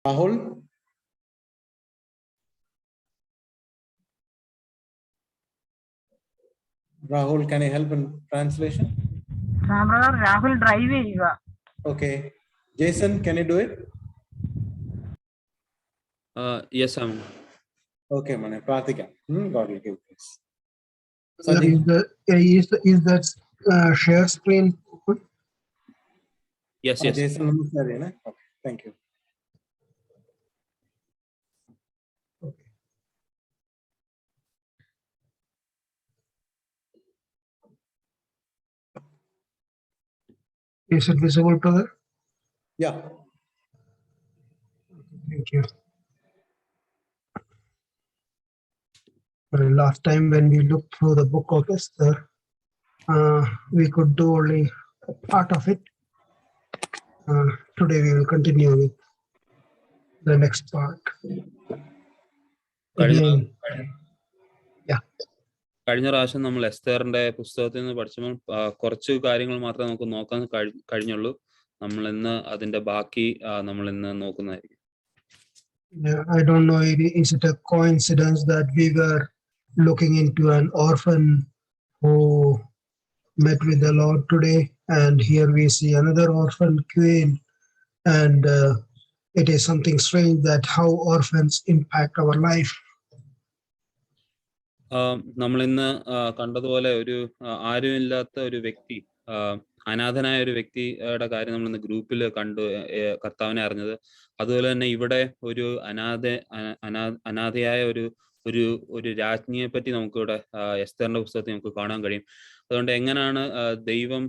Rahul? Rahul, can you help in translation? Rahul drive. Okay. Jason, can you do it? Yes, I'm. Okay, Mane. Pratika. God will give this. Is that share screen open? Yes, yes. Jason, okay, thank you. Okay. Is it visible, brother? Yeah. Thank you. Last time when we looked through the book of Esther, we could do only a part of it. Today we will continue with the next part. Again, yeah. കഴിഞ്ഞ പ്രാവശ്യം നമ്മൾ എസ്തേറിന്റെ പുസ്തകത്തിൽ നിന്ന് പഠിച്ചപ്പോൾ കുറച്ച് കാര്യങ്ങൾ മാത്രമേ നമുക്ക് നോക്കാൻ കഴിഞ്ഞുള്ളൂ. നമ്മൾ ഇന്ന് അതിന്റെ ബാക്കി നമ്മൾ ഇന്ന് നോക്കുന്നതായിരിക്കും. I don't know, is it a coincidence that we were looking into an orphan who met with the Lord today, and here we see another orphan queen, and it is something strange that how orphans impact our life. നമ്മൾ ഇന്ന് കണ്ടതുപോലെ ഒരു ആരുമില്ലാത്ത ഒരു വ്യക്തി, അനാഥനായ ഒരു വ്യക്തിയുടെ കാര്യം നമ്മൾ ഇന്ന് ഗ്രൂപ്പിൽ കണ്ടു, കർത്താവിനെ അറിഞ്ഞത്. അതുപോലെ തന്നെ ഇവിടെ ഒരു അനാഥയായ ഒരു രാജ്ഞിയെ പറ്റി നമുക്കിവിടെ എസ്തേറിന്റെ പുസ്തകത്തിൽ നമുക്ക് കാണാൻ കഴിയും. അതുകൊണ്ട് എങ്ങനെയാണ് ദൈവം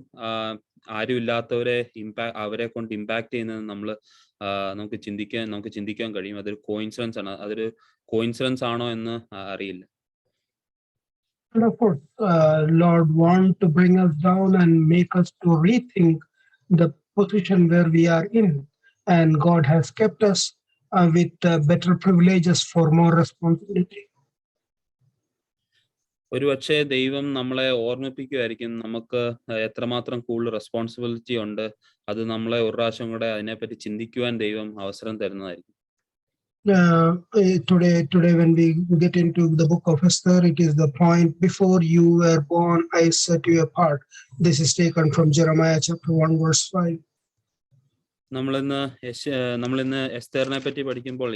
ആരുമില്ലാത്തവരെ അവരെ കൊണ്ട് ഇമ്പാക്ട് ചെയ്യുന്നത് നമുക്ക് ചിന്തിക്കാൻ കഴിയും. അതൊരു കോയിൻസിഡൻസ് ആണ്. അതൊരു കോയിൻസിഡൻസ് ആണോ എന്ന് അറിയില്ല. And of course, Lord want to bring us down and make us to rethink the position where we are in. And God has kept us with better privileges for more responsibility. ഒരുപക്ഷെ ദൈവം നമ്മളെ ഓർമ്മിപ്പിക്കുമായിരിക്കും നമുക്ക് എത്രമാത്രം കൂടുതൽ responsibility ഉണ്ട്. അത് നമ്മളെ ഒരു പ്രാവശ്യം കൂടെ അതിനെപ്പറ്റി ചിന്തിക്കുവാൻ ദൈവം അവസരം തരുന്നതായിരിക്കും. Today when we get into the book of Esther, it is the point, before you were born I set you apart. This is taken from Jeremiah chapter 1 verse 5. നമ്മളിന്ന് എസ്തേറിനെ പറ്റി പഠിക്കുമ്പോൾ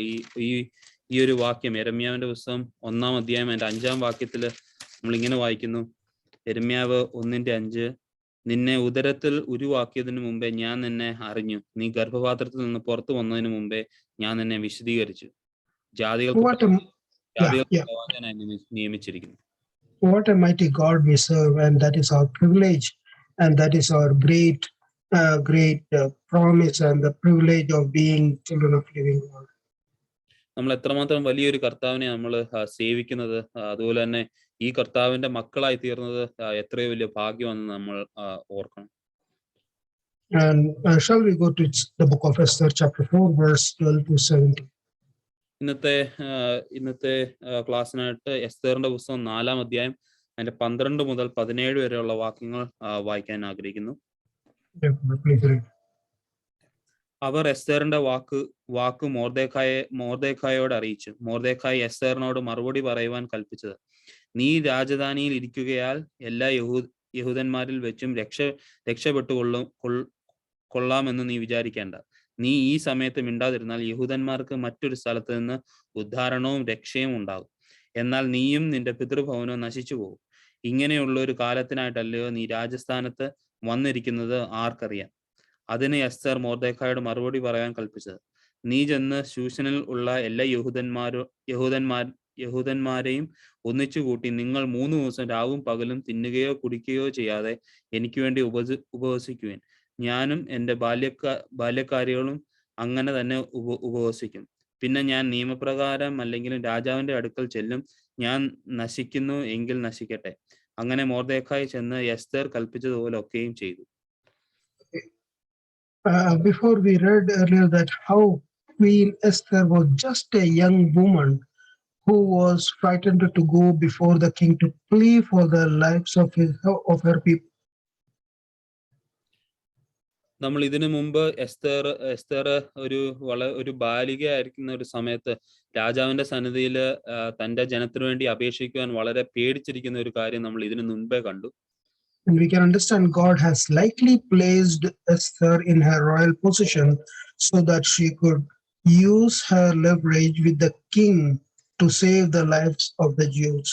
ഈ ഒരു വാക്യം യെരമ്യാവിന്റെ പുസ്തകം 1-ാം അധ്യായം അതിന്റെ 5-ാം വാക്യത്തില് നമ്മളിങ്ങനെ വായിക്കുന്നു. യെരമ്യാവ് 1:5, നിന്നെ ഉദരത്തിൽ ഉരുവാക്കിയതിനു മുമ്പേ ഞാൻ നിന്നെ അറിഞ്ഞു, നീ ഗർഭപാത്രത്തിൽ നിന്ന് പുറത്തു വന്നതിന് മുമ്പേ ഞാൻ നിന്നെ വിശദീകരിച്ചു, ജാതികൾക്ക് നിയമിച്ചിരിക്കുന്നു. What a mighty God we serve, and that is our privilege, and that is our great promise and the privilege of being children of living God. നമ്മൾ എത്രമാത്രം വലിയൊരു കർത്താവിനെ നമ്മൾ സേവിക്കുന്നത്, അതുപോലെ തന്നെ ഈ കർത്താവിന്റെ മക്കളായി തീർന്നത് എത്രയോ വലിയ ഭാഗ്യമാണെന്ന് നമ്മൾ ഓർക്കണം. And shall we go to the book of Esther chapter 4 verse 12 to 17. ഇന്നത്തെ ക്ലാസ്സിനായിട്ട് എസ്തേറിന്റെ പുസ്തകം 4-ാം അധ്യായം അതിന്റെ 12 മുതൽ 17 വരെയുള്ള വാക്യങ്ങൾ വായിക്കാൻ ആഗ്രഹിക്കുന്നു. അവർ എസ്തേറിന്റെ വാക്ക് മോർദെഖായോട് അറിയിച്ചു. മോർദെഖായി എസ്തേറിനോട് മറുപടി പറയുവാൻ കൽപ്പിച്ചത്, നീ രാജധാനിയിൽ ഇരിക്കുകയാൽ എല്ലാ യഹൂദന്മാരിൽ വെച്ചും കൊള്ളാമെന്ന് നീ വിചാരിക്കേണ്ട. നീ ഈ സമയത്ത് മിണ്ടാതിരുന്നാൽ യഹൂദന്മാർക്ക് മറ്റൊരു സ്ഥലത്ത് നിന്ന് ഉദ്ധാരണവും രക്ഷയും ഉണ്ടാകും. എന്നാൽ നീയും നിന്റെ പിതൃഭവനവും നശിച്ചു പോകും. ഇങ്ങനെയുള്ള ഒരു കാലത്തിനായിട്ടല്ലയോ നീ രാജസ്ഥാനത്ത് വന്നിരിക്കുന്നത് ആർക്കറിയാം. അതിന് എസ്തർ മൊർദെഖായോട് മറുപടി പറയാൻ കൽപ്പിച്ചത്, നീ ചെന്ന് ശൂശനിൽ ഉള്ള എല്ലാ യഹൂദന്മാരെയും ഒന്നിച്ചു കൂട്ടി നിങ്ങൾ 3 ദിവസം രാവും പകലും തിന്നുകയോ കുടിക്കുകയോ ചെയ്യാതെ എനിക്ക് വേണ്ടി ഉപവസിക്കുവേൻ. ഞാനും എൻ്റെ ബാല്യക്കാരികളും അങ്ങനെ തന്നെ ഉപവസിക്കും. പിന്നെ ഞാൻ നിയമപ്രകാരം അല്ലെങ്കിലും രാജാവിന്റെ അടുക്കൽ ചെല്ലും. ഞാൻ നശിക്കുന്നു എങ്കിൽ നശിക്കട്ടെ. അങ്ങനെ മൊർദെഖായി ചെന്ന് എസ്തർ കൽപ്പിച്ചതുപോലെ ഒക്കെയും ചെയ്തു. Before we read earlier that how Queen Esther was just a young woman who was frightened to go before the king to plead for the lives of her people. നമ്മൾ ഇതിനു മുമ്പ് എസ്തർ ഒരു ബാലികയായിരിക്കുന്ന ഒരു സമയത്ത് രാജാവിന്റെ സന്നിധിയിൽ തന്റെ ജനത്തിനു വേണ്ടി അപേക്ഷിക്കുവാൻ വളരെ പേടിച്ചിരിക്കുന്ന ഒരു കാര്യം നമ്മൾ ഇതിനു മുൻപേ കണ്ടു. And we can understand God has likely placed Esther in her royal position so that she could use her leverage with the king to save the lives of the Jews.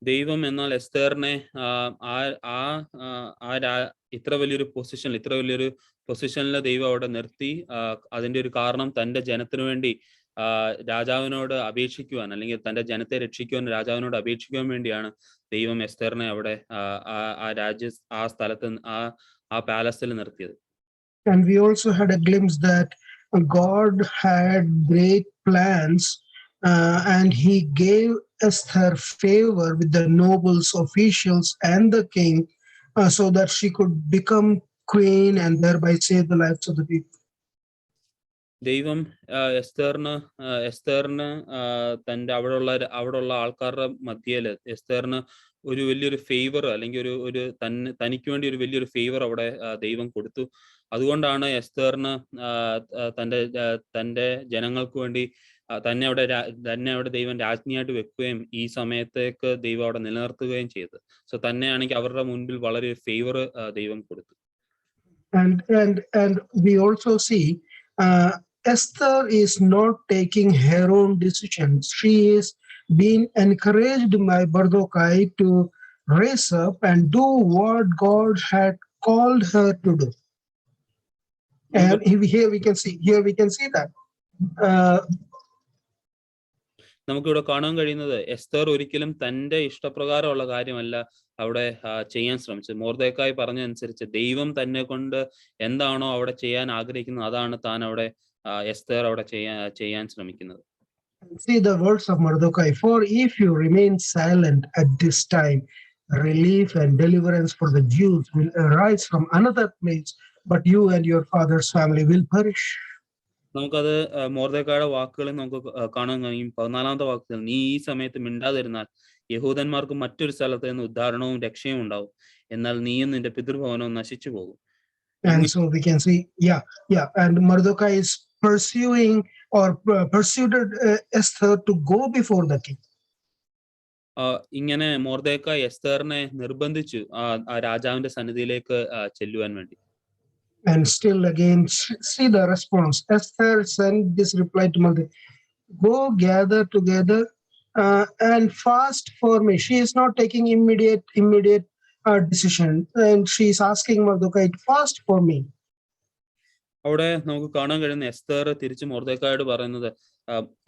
ദൈവം എന്നാൽ എസ്തേറിനെ ഇത്ര വലിയൊരു പൊസിഷനിൽ ദൈവം അവിടെ നിർത്തി. അതിന്റെ ഒരു കാരണം തന്റെ ജനത്തിനു വേണ്ടി രാജാവിനോട് അപേക്ഷിക്കുവാൻ, അല്ലെങ്കിൽ തന്റെ ജനത്തെ രക്ഷിക്കുവാൻ രാജാവിനോട് അപേക്ഷിക്കുവാൻ വേണ്ടിയാണ് ദൈവം എസ്തേറിനെ അവിടെ ആ സ്ഥലത്ത് ആ പാലസിൽ നിർത്തിയത്. And we also had a glimpse that God had great plans and he gave Esther favor with the nobles, officials and the king so that she could become queen and thereby save the lives of the people. ദൈവം എസ്തേറിന് തന്റെ അവിടെയുള്ള ആൾക്കാരുടെ മധ്യയില് എസ്തേറിന് ഒരു വലിയൊരു favour, അല്ലെങ്കിൽ തനിക്ക് വേണ്ടി ഒരു വലിയൊരു ഫേവർ അവിടെ ദൈവം കൊടുത്തു. അതുകൊണ്ടാണ് എസ്തേറിന് തന്റെ ജനങ്ങൾക്ക് വേണ്ടി തന്നെ അവിടെ ദൈവം രാജ്ഞിയായിട്ട് വെക്കുകയും ഈ സമയത്തേക്ക് ദൈവം അവിടെ നിലനിർത്തുകയും ചെയ്തത്. സോ തന്നെയാണെങ്കിൽ അവരുടെ മുൻപിൽ വളരെ ഫേവർ ദൈവം കൊടുത്തു. And we also see Esther is not taking her own decisions. She is being encouraged by Mordecai to raise up and do what God had called her to do. And here we can see that. നമുക്കിവിടെ കാണാൻ കഴിയുന്നത് എസ്തർ ഒരിക്കലും തന്റെ ഇഷ്ടപ്രകാരമുള്ള കാര്യമല്ല അവിടെ ചെയ്യാൻ ശ്രമിച്ചത്. മൊർദെഖായി പറഞ്ഞതനുസരിച്ച് ദൈവം തന്നെ കൊണ്ട് എന്താണോ അവിടെ ചെയ്യാൻ ആഗ്രഹിക്കുന്നത് അതാണ് താൻ അവിടെ എസ്തർ അവിടെ ചെയ്യാൻ ശ്രമിക്കുന്നത്. See the words of Mordecai, for if you remain silent at this time, relief and deliverance for the Jews will arise from another place, but you and your father's family will perish. നമുക്കത് മൊർദെഖായിയുടെ വാക്കുകളിൽ നമുക്ക് കാണാൻ കഴിയും. 14ാമത്തെ വാക്കുകൾ, നീ ഈ സമയത്ത് മിണ്ടാതിരുന്നാൽ യഹൂദന്മാർക്ക് മറ്റൊരു സ്ഥലത്ത് നിന്ന് ഉദ്ധാരണവും രക്ഷയും ഉണ്ടാവും, എന്നാൽ നീയും നിന്റെ പിതൃഭവനവും നശിച്ചു പോകും. And so we can see, and Mordecai is pursued Esther to go before the king. ഇങ്ങനെ മൊർദെഖായി എസ്തേറിനെ നിർബന്ധിച്ചു ആ രാജാവിന്റെ സന്നിധിയിലേക്ക് ചെല്ലുവാൻ വേണ്ടി. And still again, see the response. Esther sent this reply to Mordecai, go gather together and fast for me. She is not taking immediate decision, and she is asking Mordecai to fast for me. അവിടെ നമുക്ക് കാണാൻ കഴിയുന്ന എസ്തർ തിരിച്ച് മൊർദെഖായിയോട് പറയുന്നത്,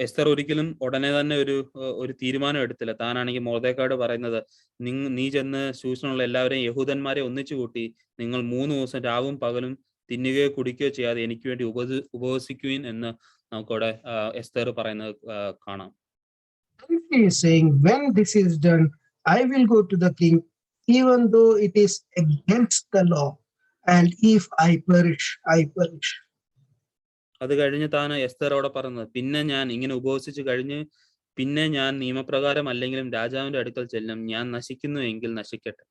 എസ്തർ ഒരിക്കലും ഉടനെ തന്നെ ഒരു തീരുമാനം എടുത്തില്ല. താനാണെങ്കിൽ മൊർദെഖായിയോട് പറയുന്നത്, നീ ചെന്ന് ശൂഷനുള്ള എല്ലാവരെയും യഹൂദന്മാരെ ഒന്നിച്ചു കൂട്ടി നിങ്ങൾ 3 ദിവസം രാവും പകലും തിന്നുകയോ കുടിക്കുകയോ ചെയ്യാതെ എനിക്ക് വേണ്ടി ഉപവസിക്കുവിൻ എന്ന് നമുക്കവിടെ എസ്തർ പറയുന്നത് കാണാം. He is saying, when this is done, I will go to the king, even though it is against the law, and if I perish, I perish. അത് കഴിഞ്ഞ് താൻ എസ്തർ അവിടെ പറയുന്നത്, പിന്നെ ഞാൻ ഇങ്ങനെ ഉപവസിച്ച് കഴിഞ്ഞ് പിന്നെ ഞാൻ നിയമപ്രകാരം അല്ലെങ്കിലും രാജാവിന്റെ അടുക്കൽ ചെല്ലും, ഞാൻ നശിക്കുന്നു എങ്കിൽ നശിക്കട്ടെ.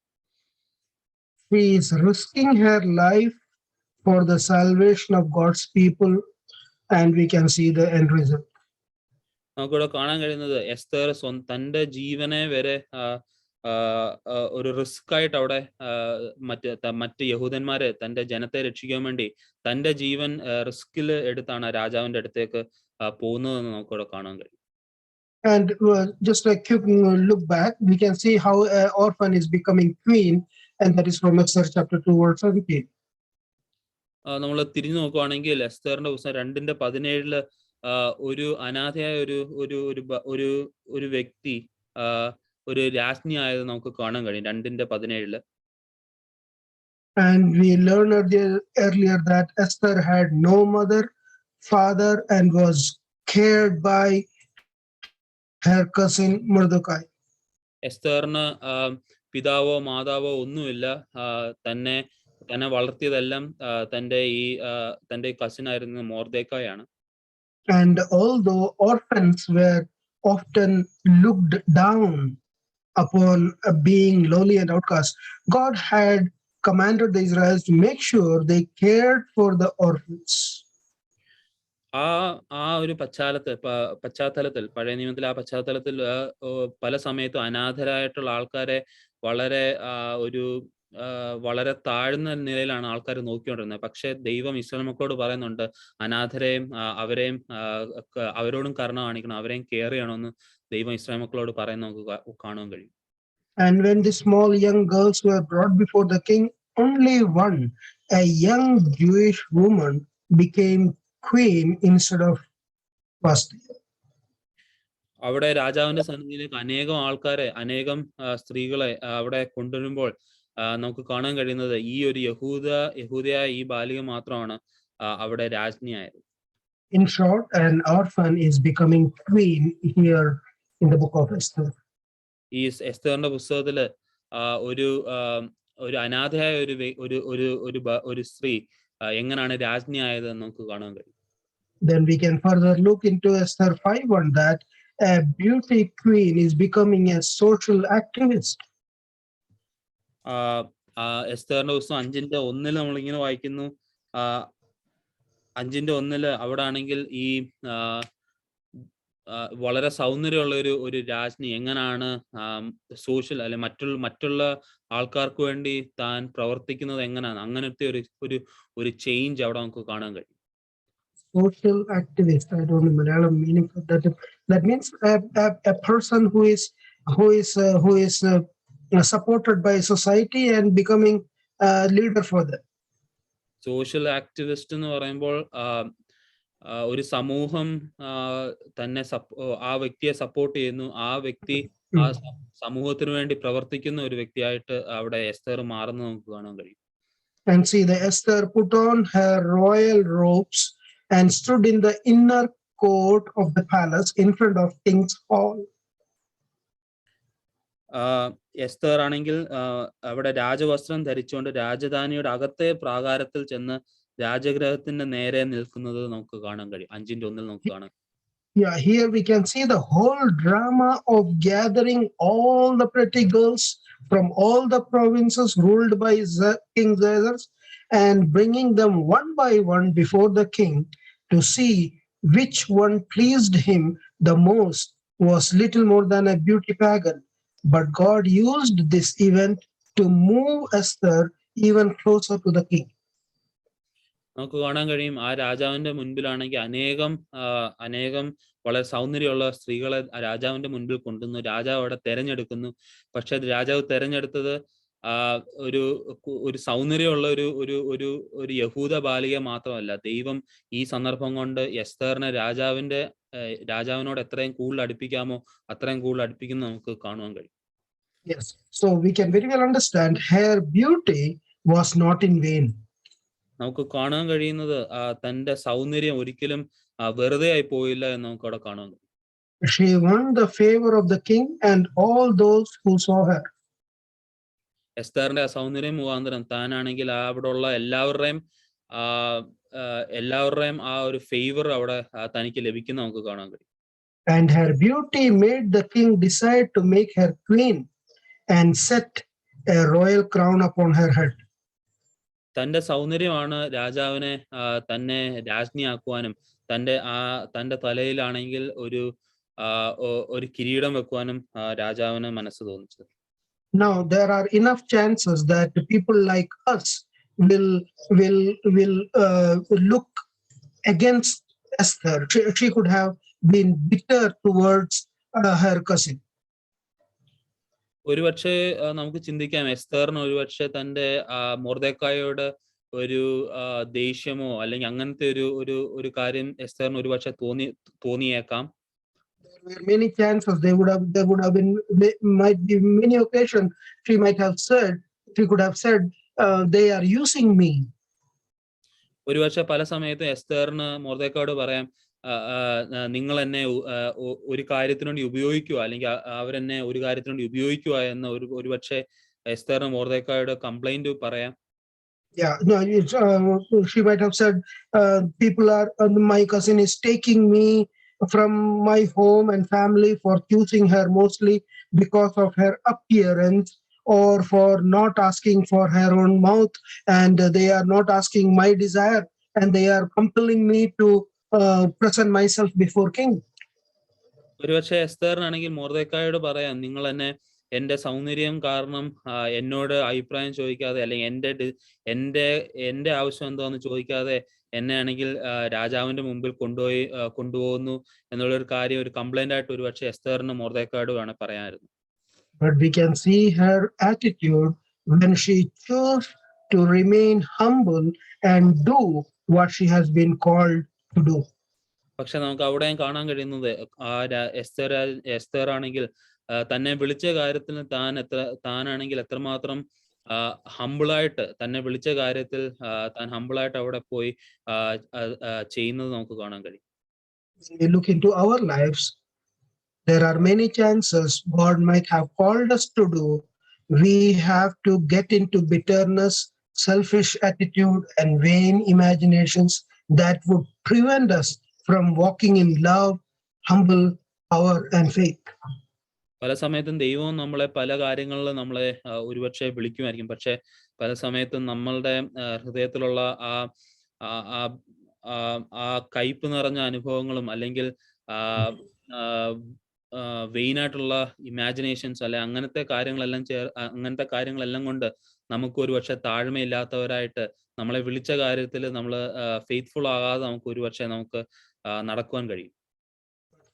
She is risking her life for the salvation of God's people, and we can see the end result. നമുക്കിവിടെ കാണാൻ കഴിയുന്നത് എസ്തർ തന്റെ ജീവനെ വരെ ഒരു റിസ്ക് ആയിട്ട് അവിടെ മറ്റ് യഹൂദന്മാരെ തന്റെ ജനത്തെ രക്ഷിക്കാൻ വേണ്ടി തന്റെ ജീവൻ റിസ്കിൽ എടുത്താണ് രാജാവിന്റെ അടുത്തേക്ക് പോകുന്നതെന്ന് നമുക്കിവിടെ കാണാൻ കഴിയും. And just a quick look back, we can see how an orphan is becoming queen, and that is from Esther chapter 2 verse 17. നമ്മൾ തിരിഞ്ഞു നോക്കുവാണെങ്കിൽ എസ്തറിന്റെ പുസ്തകം 2:17 ഒരു അനാഥയായ ഒരു വ്യക്തി ഒരു രാജ്ഞിയായത് നമുക്ക് കാണാൻ കഴിയും. 2:17. And we learned earlier that Esther had no mother, father, and was cared by her cousin Mordecai. എസ്തറിന് പിതാവോ മാതാവോ ഒന്നുമില്ല. തന്നെ വളർത്തിയതെല്ലാം തന്റെ കസിൻ ആയിരുന്ന മൊർദെഖായാണ്. And although orphans were often looked down upon being lowly and outcast, God had commanded the Israelites to make sure they cared for the orphans. ആ ഒരു പശ്ചാത്തലത്തിൽ പഴയ നിയമത്തിൽ ആ പശ്ചാത്തലത്തിൽ പല സമയത്തും അനാഥരായിട്ടുള്ള ആൾക്കാരെ വളരെ വളരെ താഴ്ന്ന നിലയിലാണ് ആൾക്കാർ നോക്കിക്കൊണ്ടിരുന്നത്. പക്ഷെ ദൈവം ഇസ്രായേൽ മക്കളോട് പറയുന്നുണ്ട്, അനാഥരെയും അവരോടും കരുണ കാണിക്കണം, അവരെയും കെയർ ചെയ്യണമെന്ന് ദൈവം ഇസ്രായേൽ മക്കളോട് പറയുന്ന നമുക്ക് കാണാൻ കഴിയും. And when the small young girls were brought before the king, only one, a young Jewish woman, became queen instead of Vashti. അവിടെ രാജാവിന്റെ സന്നിധിയിലേക്ക് അനേകം സ്ത്രീകളെ അവിടെ കൊണ്ടുവരുമ്പോൾ നമുക്ക് കാണാൻ കഴിയുന്നത് ഈ ഒരു യഹൂദയായ ഈ ബാലിക മാത്രമാണ് അവിടെ രാജ്ഞിയായത്. In short, an orphan is becoming queen here in the book of Esther. ഈ എസ്തേറിന്റെ പുസ്തകത്തില് ഒരു അനാഥയായ ഒരു സ്ത്രീ എങ്ങനെയാണ് രാജ്ഞിയായത് നമുക്ക് കാണാൻ കഴിയും. Then we can further look into Esther 5:1 that a beauty queen is becoming a social activist. എസ്തേറിന്റെ പുസ്തകം 5:1 നമ്മളിങ്ങനെ വായിക്കുന്നു. 5:1 അവിടെ ആണെങ്കിൽ ഈ വളരെ സൗന്ദര്യമുള്ള ഒരു രാജ്ഞി എങ്ങനെയാണ് സോഷ്യൽ അല്ലെ മറ്റുള്ള ആൾക്കാർക്ക് വേണ്ടി താൻ പ്രവർത്തിക്കുന്നത് എങ്ങനെയാണ്, അങ്ങനത്തെ ഒരു ചേഞ്ച് അവിടെ നമുക്ക് കാണാൻ കഴിയും. Social activist, I don't know Malayalam meaning for that. That means a person who is supported by society and becoming a leader for them. Social activist എന്ന് പറയുമ്പോൾ ഒരു സമൂഹം തന്നെ ആ വ്യക്തിയെ സപ്പോർട്ട് ചെയ്യുന്നു, ആ വ്യക്തി ആ സമൂഹത്തിന് വേണ്ടി പ്രവർത്തിക്കുന്ന ഒരു വ്യക്തിയായിട്ട് അവിടെ എസ്തർ മാറുന്നത് നമുക്ക് കാണാൻ കഴിയും. And see, the Esther put on her royal robes and stood in the inner court of the palace in front of King's hall. Esther ആണെങ്കിൽ അവിടെ രാജവസ്ത്രം ധരിച്ചുകൊണ്ട് രാജധാനിയുടെ അകത്തെ പ്രാകാരത്തിൽ ചെന്ന് രാജഗ്രഹത്തിന്റെ നേരെ നിൽക്കുന്നത് നമുക്ക് കാണാൻ കഴിയും. 5:1 നമുക്ക് കാണാം. Yeah, here we can see the whole drama of gathering all the pretty girls from all the provinces ruled by King Xerxes and bringing them one by one before the king to see which one pleased him the most was little more than a beauty pageant. But God used this event to move Esther even closer to the king. നമുക്ക് കാണാൻ കഴിയും ആ രാജാവിന്റെ മുൻപിലാണെങ്കിൽ അനേകം വളരെ സൗന്ദര്യമുള്ള സ്ത്രീകളെ രാജാവിന്റെ മുൻപിൽ കൊണ്ടുവന്നു. രാജാവ് അവിടെ തെരഞ്ഞെടുക്കുന്നു. പക്ഷെ രാജാവ് തെരഞ്ഞെടുത്തത് ഒരു സൗന്ദര്യമുള്ള ഒരു യഹൂദ ബാലിക മാത്രമല്ല. ദൈവം ഈ സന്ദർഭം കൊണ്ട് എസ്തറിനെ രാജാവിനോട് എത്രയും കൂടുതൽ അടുപ്പിക്കാമോ അത്രയും കൂടുതൽ അടുപ്പിക്കുന്ന നമുക്ക് കാണുവാൻ കഴിയും. Yes, so we can very well understand her beauty was not in vain. നമുക്ക് കാണാൻ കഴിയുന്നത് തന്റെ സൗന്ദര്യം ഒരിക്കലും വെറുതെ ആയി പോയില്ല എന്ന് നമുക്ക് അവിടെ കാണാൻ കഴിയും. She won the favor of the king and all those who saw her. എസ്തറിന്റെ സൗന്ദര്യം മുഖാന്തരം താനാണെങ്കിൽ അവിടെ ഉള്ള എല്ലാവരുടെയും ആ ഒരു ഫേവർ അവിടെ തനിക്ക് ലഭിക്കുന്ന നമുക്ക് കാണാൻ കഴിയും. And her beauty made the king decide to make her queen and set a royal crown upon her head. തന്റെ സൗന്ദര്യമാണ് രാജാവിനെ തന്നെ രാജ്ഞിയാക്കുവാനും തന്റെ തലയിലാണെങ്കിൽ ഒരു കിരീടം വെക്കുവാനും രാജാവിന് മനസ്സ് തോന്നിച്ചത്. Now there are enough chances that people like us will look against Esther. She could have been bitter towards her cousin. ഒരുപക്ഷെ നമുക്ക് ചിന്തിക്കാം, എസ്തറിന് ഒരുപക്ഷെ തന്റെ മൊർദെഖായിയോട് ഒരു ദേഷ്യമോ അല്ലെങ്കിൽ അങ്ങനത്തെ ഒരു കാര്യം എസ്തറിന് ഒരുപക്ഷെ തോന്നിയേക്കാം. There were many chances. There would have been might be many occasions she could have said they are using me. ഒരുപക്ഷെ പല സമയത്തും എസ്തറിന് മൊർദെഖായിയോട് പറയാം, നിങ്ങൾ എന്നെ ഒരു കാര്യത്തിനു വേണ്ടി ഉപയോഗിക്കുക, അല്ലെങ്കിൽ അവരെന്നെ ഒരു കാര്യത്തിനു വേണ്ടി ഉപയോഗിക്കുക എന്ന ഒരുപക്ഷെ എസ്തറിന് മൊർദെഖായിയോട് കംപ്ലൈന്റ് പറയാം. Yeah, no, she might have said, my cousin is taking me from my home and family for choosing her mostly because of her appearance, or for not asking for her own mouth, and they are not asking my desire, and they are compelling me to present myself before king. ഒരുപക്ഷെ എസ്തേറിനാണെങ്കിൽ മൊർദെഖായിയോട് പറയാം, നിങ്ങൾ എന്നെ എന്റെ സൗന്ദര്യം കാരണം എന്നോട് അഭിപ്രായം ചോദിക്കാതെ, അല്ലെങ്കിൽ എന്റെ ആവശ്യം എന്താന്ന് ചോദിക്കാതെ എന്നെ ആണെങ്കിൽ രാജാവിന്റെ മുമ്പിൽ കൊണ്ടുപോകുന്നു എന്നുള്ളൊരു കാര്യം, ഒരു കംപ്ലൈന്റ് ആയിട്ട് ഒരുപക്ഷെ എസ്തേറിന് മൊർദെഖായോട് വേണം പറയാമായിരുന്നു. But we can see her attitude when she chose to remain humble and do what she has been called to do. പക്ഷെ നമുക്ക് അവിടെയും കാണാൻ കഴിയുന്നത് എസ്തേർ ആണെങ്കിൽ തന്നെ വിളിച്ച കാര്യത്തിൽ താനാണെങ്കിൽ എത്രമാത്രം ഹമ്പിളായിട്ട്, തന്നെ വിളിച്ച കാര്യത്തിൽ താൻ ഹമ്പിളായിട്ട് അവിടെ പോയി ചെയ്യുന്നത് നമുക്ക് കാണാൻ കഴിയും. When we look into our lives, there are many chances God might have called us to do. We have to get into bitterness, selfish attitude, and vain imaginations that would prevent us from walking in love, humble, power, and faith. പല സമയത്തും ദൈവം നമ്മളെ പല കാര്യങ്ങളിൽ നമ്മളെ ഒരുപക്ഷെ വിളിക്കുമായിരിക്കും. പക്ഷെ പല സമയത്തും നമ്മളുടെ ഹൃദയത്തിലുള്ള ആ കയ്പ് നിറഞ്ഞ അനുഭവങ്ങളും, അല്ലെങ്കിൽ വെയിനായിട്ടുള്ള ഇമാജിനേഷൻസ്, അല്ലെ അങ്ങനത്തെ കാര്യങ്ങളെല്ലാം കൊണ്ട് നമുക്ക് ഒരുപക്ഷെ താഴ്മയില്ലാത്തവരായിട്ട് നമ്മളെ വിളിച്ച കാര്യത്തിൽ നമ്മൾ ഫെയ്ത്ത്ഫുൾ ആകാതെ നമുക്ക് ഒരുപക്ഷെ നമുക്ക് നടക്കുവാൻ കഴിയും.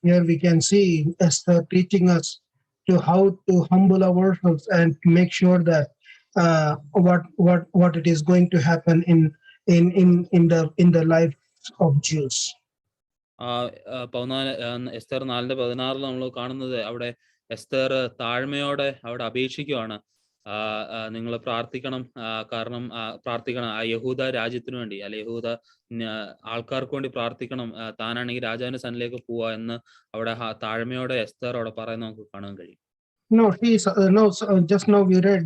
Here we can see Esther teaching us to how to humble ourselves and make sure that what it is going to happen in the life of Jews. Esther 4:16 നമ്മൾ കാണുന്നത്, അവിടെ എസ്തർ താഴ്മയോടെ അവിടെ അപേക്ഷിക്കുവാണ്, നിങ്ങൾ പ്രാർത്ഥിക്കണം, കാരണം പ്രാർത്ഥിക്കണം ആ യഹൂദ രാജ്യത്തിന് വേണ്ടി, അല്ലെ യഹൂദ ആൾക്കാർക്ക് വേണ്ടി പ്രാർത്ഥിക്കണം, താനാണെങ്കിൽ രാജാവിന്റെ സന്നിധിയിലേക്ക് പോവാ എന്ന് അവിടെ താഴ്മയോടെ എസ്തർ അവിടെ പറയുന്നത് നമുക്ക് കാണാൻ കഴിയും. No, just now we read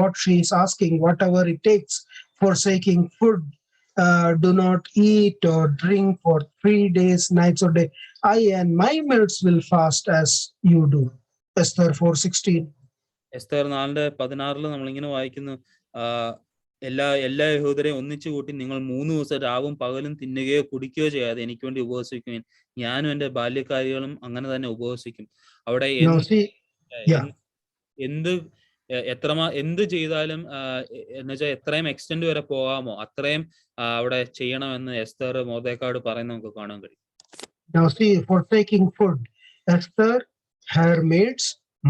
what she is asking, whatever it takes, forsaking food, do not eat or drink for 3 days, nights or day. I and my maids will fast as you do. Esther 4:16. Esther 4:16 നമ്മളിങ്ങനെ വായിക്കുന്നു, എല്ലാ യഹൂദരെയും ഒന്നിച്ചു കൂട്ടി നിങ്ങൾ 3 ദിവസം രാവും പകലും തിന്നുകയോ കുടിക്കുകയോ ചെയ്യാതെ എനിക്ക് വേണ്ടി ഉപവസിക്കുവിൻ, ഞാനും എന്റെ ബാല്യക്കാരികളും അങ്ങനെ തന്നെ ഉപവസിക്കും. അവിടെ എന്ത് ചെയ്താലും എന്നുവെച്ചാൽ എത്രയും എക്സ്റ്റെൻഡ് വരെ പോകാമോ അത്രയും അവിടെ ചെയ്യണമെന്ന് എസ്തർ മൊർദെഖായോട് പറയുന്നത് നമുക്ക് കാണാൻ കഴിയും. Now see, forsaking food, Esther, her maids,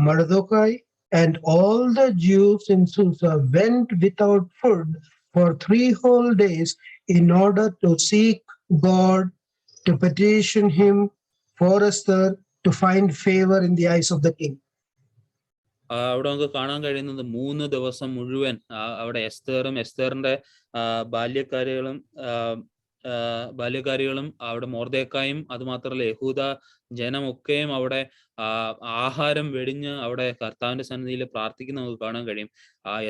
Mordecai, and all the Jews in Susa went without food for 3 whole days in order to seek God, to petition him for Esther to find favor in the eyes of the king. അവിടെ നമുക്ക് കാണാൻ കഴിയുന്നത് 3 ദിവസം മുഴുവൻ അവിടെ എസ്തറിന്റെ ബാല്യക്കാരികളും അവിടെ മൊർദെഖായും, അതുമാത്രമല്ല യഹൂദ ജനമൊക്കെയും അവിടെ ആഹാരം വെടിഞ്ഞ് അവിടെ കർത്താവിന്റെ സന്നിധിയിൽ പ്രാർത്ഥിക്കുന്ന നമുക്ക് കാണാൻ കഴിയും.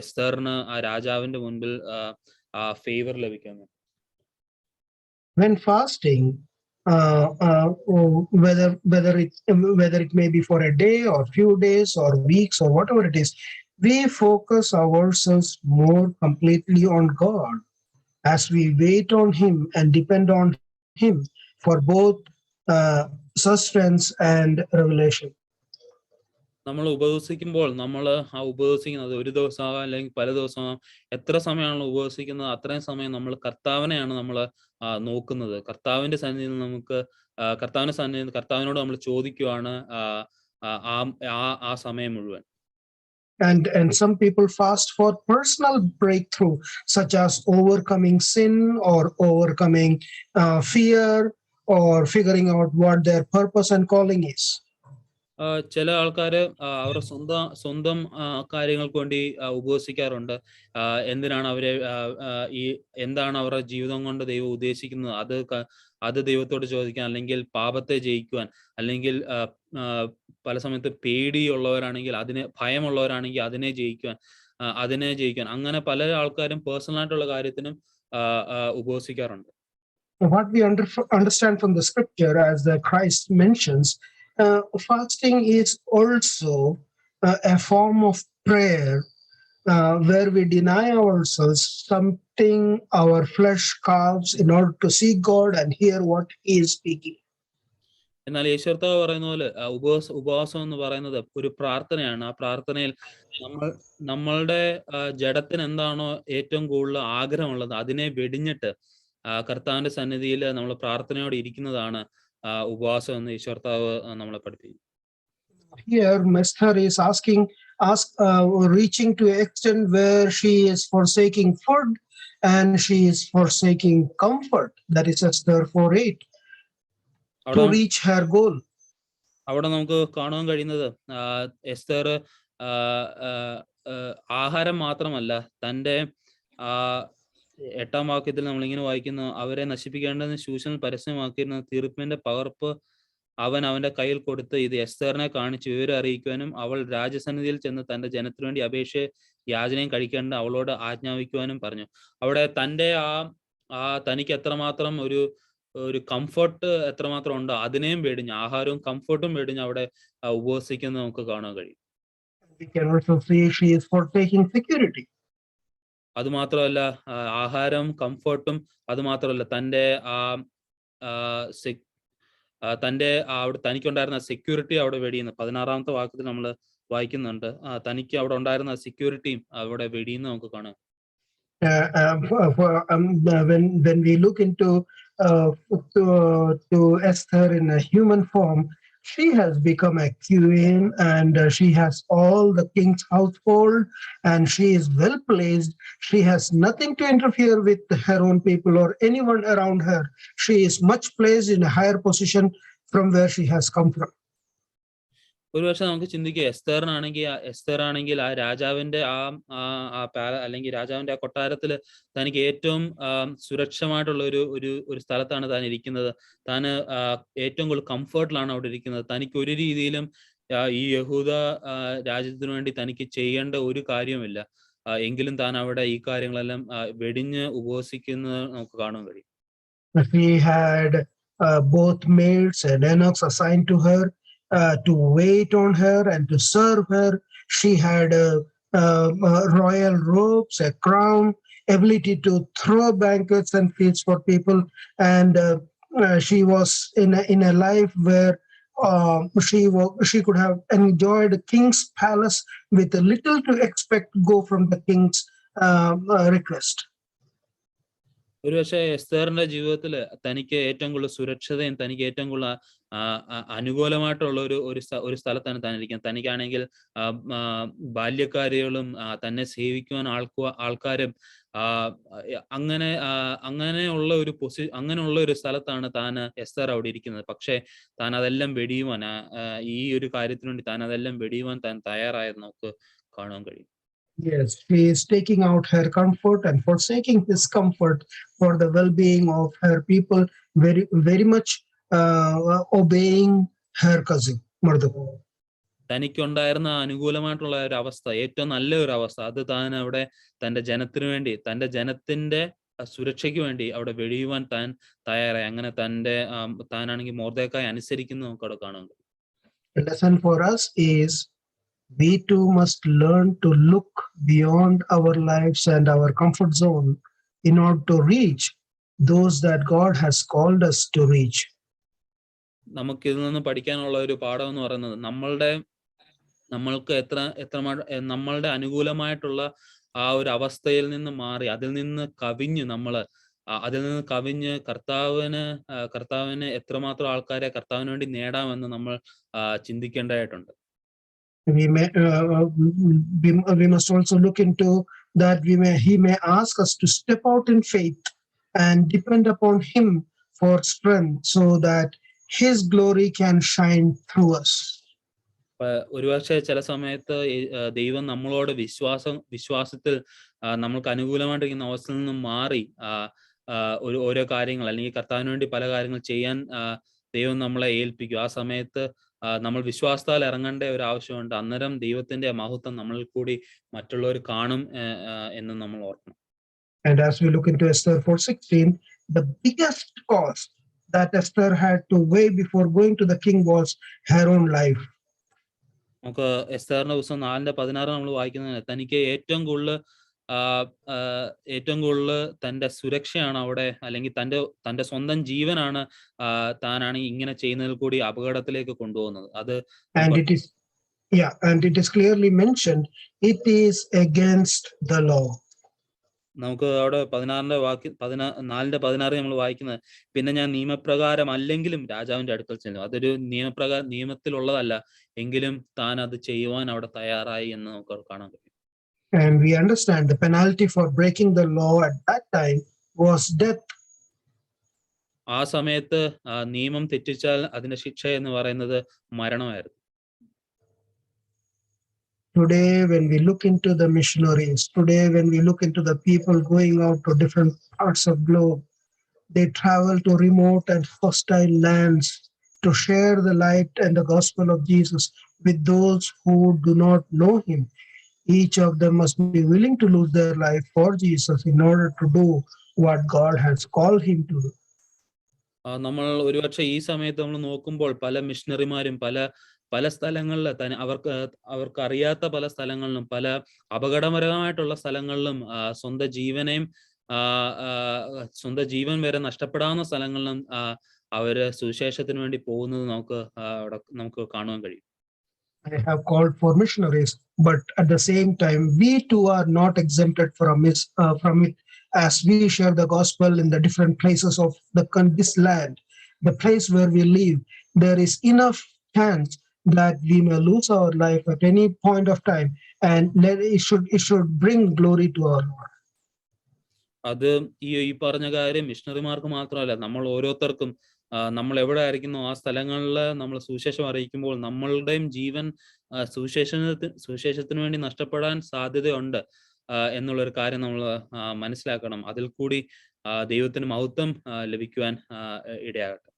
എസ്തറിന് ആ രാജാവിന്റെ മുൻപിൽ ഫേവർ ലഭിക്കുന്നു. When fasting, whether it may be for a day or few days or weeks or whatever it is, we focus ourselves more completely on God as we wait on him and depend on him for both sustenance and revelation. നമ്മൾ ഉപവസിക്കുമ്പോൾ നമ്മൾ ഉപവസിക്കുന്നത് ഒരു ദിവസമാകാം അല്ലെങ്കിൽ പല ദിവസമാകാം, എത്ര സമയമാണല്ലോ ഉപവസിക്കുന്നത് അത്രയും സമയം നമ്മൾ കർത്താവിനെയാണ് നമ്മൾ നോക്കുന്നത്. കർത്താവിന്റെ സന്നിധിയിൽ നമുക്ക് കർത്താവിനോട് നമ്മൾ ചോദിക്കുവാണ് ആ സമയം മുഴുവൻ. And some people fast for personal breakthrough, such as overcoming sin or overcoming fear or figuring out what their purpose and calling is. ചില ആൾക്കാര് അവരുടെ സ്വന്തം കാര്യങ്ങൾക്ക് വേണ്ടി ഉപവസിക്കാറുണ്ട്. എന്തിനാണ് അവരെ എന്താണ് അവരുടെ ജീവിതം കൊണ്ട് ദൈവം ഉദ്ദേശിക്കുന്നത് അത് ദൈവത്തോട് ചോദിക്കാൻ, അല്ലെങ്കിൽ പാപത്തെ ജയിക്കുവാൻ, അല്ലെങ്കിൽ പല സമയത്ത് പേടിയുള്ളവരാണെങ്കിൽ ഭയമുള്ളവരാണെങ്കിൽ അതിനെ ജയിക്കുവാൻ, അങ്ങനെ പല ആൾക്കാരും പേഴ്സണൽ ആയിട്ടുള്ള കാര്യത്തിനും ഉപവസിക്കാറുണ്ട്. What we understand from the scripture, as the Christ mentions, fasting is also a form of prayer where we deny ourselves something our flesh carves in order to see God and hear what He is speaking. എന്നാൽ യേശുർത്താവ് പറയുന്ന പോലെ ഉപവാസം എന്ന് പറയുന്നത് ഒരു പ്രാർത്ഥനയാണ്. ആ പ്രാർത്ഥനയിൽ നമ്മളുടെ ജഡത്തിന് എന്താണോ ഏറ്റവും കൂടുതൽ ആഗ്രഹമുള്ളത് അതിനെ വെടിഞ്ഞിട്ട് കർത്താവിന്റെ സന്നിധിയിൽ നമ്മൾ പ്രാർത്ഥനയോടെ ഇരിക്കുന്നതാണ് ഉപവാസം എന്ന് യേശുർത്താവ് നമ്മളെ പഠിപ്പിക്കും. Here Esther is reaching to an extent where she is forsaking food and she is forsaking comfort. That is Esther 4:8. To reach her goal. അവിടെ നമുക്ക് കാണാൻ കഴിയുന്നത് എസ്തർ ആഹാരം മാത്രമല്ല, തൻ്റെ 8-ാം വാക്യത്തിൽ നമ്മളിങ്ങനെ വായിക്കുന്നു, അവരെ നശിപ്പിക്കേണ്ടെന്ന് ശൂശൻ പരസ്യമാക്കിയിരുന്ന തീർപ്പിന്റെ പകർപ്പ് അവന്റെ കയ്യിൽ കൊടുത്ത് ഇത് എസ്തറിനെ കാണിച്ച് വിവരം അറിയിക്കുവാനും അവൾ രാജസന്നിധിയിൽ ചെന്ന് തന്റെ ജനത്തിനു വേണ്ടി യാചനയും കഴിക്കേണ്ട അവളോട് ആജ്ഞാപിക്കുവാനും പറഞ്ഞു. അവിടെ തൻ്റെ തനിക്ക് എത്രമാത്രം ഒരു കംഫർട്ട് എത്രമാത്രം ഉണ്ടോ അതിനെയും വെടിഞ്ഞ്, ആഹാരവും കംഫർട്ടും വെടിഞ്ഞ് അവിടെ ഉപവസിക്കുന്നത് നമുക്ക് കാണാൻ കഴിയും. അത് മാത്രമല്ല, ആഹാരം കംഫർട്ടും അത് മാത്രമല്ല, തന്റെ അവിടെ തനിക്കുണ്ടായിരുന്ന സെക്യൂരിറ്റി അവിടെ വെടിയുന്നു. 16-ാമത്തെ വാക്യത്തിൽ നമ്മൾ വായിക്കുന്നുണ്ട്, തനിക്ക് അവിടെ ഉണ്ടായിരുന്ന സെക്യൂരിറ്റിയും അവിടെ വെടിയുന്ന നമുക്ക് കാണാം. When we look into to Esther in a human form, she has become a queen and she has all the king's household and she is well placed. She has nothing to interfere with her own people or anyone around her. She is much placed in a higher position from where she has come from. ഒരുപക്ഷെ നമുക്ക് ചിന്തിക്കുക, എസ്തർ ആണെങ്കിൽ ആ രാജാവിന്റെ അല്ലെങ്കിൽ രാജാവിന്റെ ആ കൊട്ടാരത്തില് തനിക്ക് ഏറ്റവും സുരക്ഷമായിട്ടുള്ള ഒരു സ്ഥലത്താണ് താൻ ഇരിക്കുന്നത്. താന് ഏറ്റവും കൂടുതൽ കംഫർട്ടിലാണ് അവിടെ ഇരിക്കുന്നത്. തനിക്ക് ഒരു രീതിയിലും ഈ യഹൂദ രാജ്യത്തിനു വേണ്ടി തനിക്ക് ചെയ്യേണ്ട ഒരു കാര്യമില്ല. എങ്കിലും താൻ അവിടെ ഈ കാര്യങ്ങളെല്ലാം വെടിഞ്ഞ് ഉപവസിക്കുന്നത് നമുക്ക് കാണാൻ കഴിയും. She had both maids and eunuchs assigned to her to wait on her and to serve her. She had royal robes, a crown, ability to throw banquets and feasts for people, and she was in a life where she could have enjoyed the king's palace with little to expect go from the king's request. ഒരുപക്ഷെ എസ്തറിന്റെ ജീവിതത്തിൽ തനിക്ക് ഏറ്റവും കൂടുതൽ സുരക്ഷിതയും തനിക്ക് ഏറ്റവും കൂടുതൽ അനുകൂലമായിട്ടുള്ള ഒരു സ്ഥലത്താണ് താൻ ഇരിക്കുന്നത്. തനിക്കാണെങ്കിൽ ബാല്യക്കാരികളും തന്നെ സേവിക്കുവാൻ ആൾക്കാരും അങ്ങനെയുള്ള ഒരു സ്ഥലത്താണ് താൻ എസ്തർ അവിടെ ഇരിക്കുന്നത്. പക്ഷെ താൻ അതെല്ലാം വെടിയുവാൻ, ഈ ഒരു കാര്യത്തിനു വേണ്ടി താൻ അതെല്ലാം വെടിയുവാൻ താൻ തയ്യാറായത് നമുക്ക് കാണാൻ കഴിയും. Yes, she is taking out her comfort and forsaking his comfort for the well-being of her people, very, very much obeying her cousin Mordecai. തനിക്കുണ്ടായിരുന്ന അനുകൂലമായിട്ടുള്ള ഒരു അവസ്ഥ, ഏറ്റവും നല്ല ഒരു അവസ്ഥ, അത് താൻ അവിടെ തന്റെ ജനത്തിനു വേണ്ടി, തന്റെ ജനത്തിന്റെ സുരക്ഷയ്ക്ക് വേണ്ടി അവിടെ വെടിയുവാൻ താൻ തയ്യാറായി. അങ്ങനെ താനാണെങ്കിൽ മൊർദെഖായി അനുസരിക്കുന്നത് നമുക്ക് അവിടെ കാണാൻ കഴിയും. The lesson for us is we too must learn to look beyond our lives and our comfort zone in order to reach those that God has called us to reach. നമുക്ക് ഇതിൽ നിന്ന് പഠിക്കാനുള്ള ഒരു പാഠം എന്ന് പറയുന്നത്, നമ്മൾക്ക് നമ്മളുടെ അനുകൂലമായിട്ടുള്ള ആ ഒരു അവസ്ഥയിൽ നിന്ന് മാറി അതിൽ നിന്ന് കവിഞ്ഞ് കർത്താവിന് എത്രമാത്രം ആൾക്കാരെ കർത്താവിന് വേണ്ടി നേടാമെന്ന് നമ്മൾ ചിന്തിക്കേണ്ടതായിട്ടുണ്ട്. We must also look into that he may ask us to step out in faith and depend upon him for strength so that his glory can shine through us. ഒരുപക്ഷെ ചില സമയത്ത് ദൈവം നമ്മളോട് വിശ്വാസത്തിൽ നമ്മൾക്ക് അനുകൂലമായിട്ടിരിക്കുന്ന അവസ്ഥയിൽ നിന്നും മാറി ഓരോ കാര്യങ്ങൾ അല്ലെങ്കിൽ കർത്താവിന് വേണ്ടി പല കാര്യങ്ങൾ ചെയ്യാൻ ദൈവം നമ്മളെ ഏൽപ്പിക്കും. ആ സമയത്ത് നമ്മൾ വിശ്വാസത്താൽ ഇറങ്ങേണ്ട ഒരു ആവശ്യമുണ്ട്. അന്നേരം ദൈവത്തിന്റെ മഹത്വം നമ്മളിൽ കൂടി മറ്റുള്ളവർ കാണും എന്ന് നമ്മൾ ഓർക്കണം. And as we look into Esther 4:16, the biggest cost that Esther had to weigh before going to the king was her own life. നമുക്ക് എസ്തേറിന്റെ പുസ്തകം 4:16 നമ്മൾ വായിക്കുന്നത് തനിക്ക് ഏറ്റവും കൂടുതൽ തന്റെ സുരക്ഷയാണ് അവിടെ, അല്ലെങ്കിൽ തന്റെ സ്വന്തം ജീവനാണ് താനാണ് ഇങ്ങനെ ചെയ്യുന്നതിൽ കൂടി അപകടത്തിലേക്ക് കൊണ്ടുപോകുന്നത്. അത് and it is clearly mentioned it is against the law. നമുക്ക് അവിടെ 4:16 നമ്മൾ വായിക്കുന്നത്, പിന്നെ ഞാൻ നിയമപ്രകാരം അല്ലെങ്കിലും രാജാവിന്റെ അടുക്കൽ ചെല്ലും. അതൊരു നിയമത്തിലുള്ളതല്ല, എങ്കിലും താൻ അത് ചെയ്യുവാൻ അവിടെ തയ്യാറായി എന്ന് നമുക്ക് കാണാൻ കഴിയും. And we understand the penalty for breaking the law at that time was death. ആ സമയത്ത് നിയമം തെറ്റിച്ചാൽ അതിന്റെ ശിക്ഷ എന്ന് പറയുന്നത് മരണമായിരുന്നു. Today, when we look into the missionaries, today when we look into the people going out to different parts of globe, they travel to remote and hostile lands to share the light and the gospel of Jesus with those who do not know him. Each of them must be willing to lose their life for Jesus in order to do what God has called him to do. നമ്മൾ ഒരുപക്ഷെ ഈ സമയത്ത് നമ്മൾ നോക്കുമ്പോൾ പല മിഷണറിമാരും പല സ്ഥലങ്ങളിൽ അവർക്ക് അറിയാത്ത പല സ്ഥലങ്ങളിലും, പല അപകടകരമായിട്ടുള്ള സ്ഥലങ്ങളിലും സ്വന്തം ജീവൻ വരെ നഷ്ടപ്പെടാവുന്ന സ്ഥലങ്ങളിലും അവര് സുവിശേഷത്തിന് വേണ്ടി പോകുന്നത് നമുക്ക് കാണുവാൻ കഴിയും. I have called for missionaries, but at the same time, we too are not exempted from it as we share the gospel in the different places of this land, the place where we live. There is enough chance that we may lose our life at any point of time, and it should bring glory to our Lord. അത് ഈ പറഞ്ഞ കാര്യം മിഷണറിമാർക്ക് മാത്രമല്ല, നമ്മൾ ഓരോരുത്തർക്കും നമ്മൾ എവിടെ ആയിരിക്കുന്നു ആ സ്ഥലങ്ങളിൽ നമ്മൾ സുവിശേഷം അറിയിക്കുമ്പോൾ നമ്മളുടെയും ജീവൻ സുവിശേഷത്തിന് വേണ്ടി നഷ്ടപ്പെടാൻ സാധ്യതയുണ്ട് എന്നുള്ളൊരു കാര്യം നമ്മൾ മനസ്സിലാക്കണം. അതിൽ കൂടി ദൈവത്തിന് മഹത്വം ലഭിക്കുവാൻ ഇടയാകട്ടെ.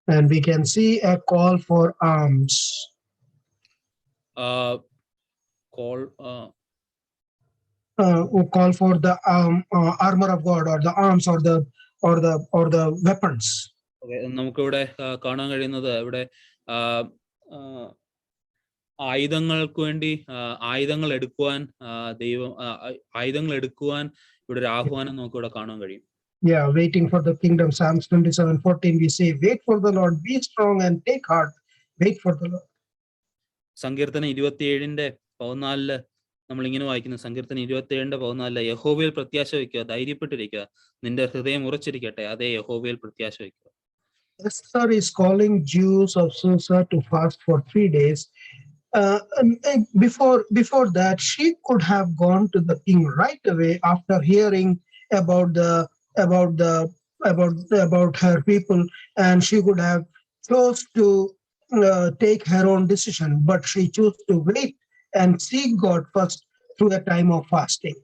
And we can see a call for arms. Call for the armor of God, or the arms, or the weapons. നമുക്കിവിടെ കാണാൻ കഴിയുന്നത് ഇവിടെ ആയുധങ്ങൾക്ക് വേണ്ടി ആയുധങ്ങൾ എടുക്കുവാൻ ഇവിടെ ഒരു ആഹ്വാനം നമുക്കിവിടെ കാണാൻ കഴിയും. Yeah, waiting for the kingdom. Psalms 27:14 we say, wait for the Lord, be strong and take heart. Wait for the Lord. സങ്കീർത്തനം 27:14 നമ്മൾ ഇങ്ങനെ വായിക്കുന്നു. സങ്കീർത്തനം 27:14 യഹോവയിൽ പ്രത്യാശ വയ്ക്കുക, ധൈര്യപ്പെട്ടിരിക്കുക, നിന്റെ ഹൃദയം ഉറച്ചിരിക്കട്ടെ, അതേ യഹോവയിൽ പ്രത്യാശ വയ്ക്കുക. Esther is calling Jews of Susa to fast for 3 days. Before that, she could have gone to the king right away after hearing about her people, and she could have chose to take her own decision, but she chose to wait and seek God first through a time of fasting.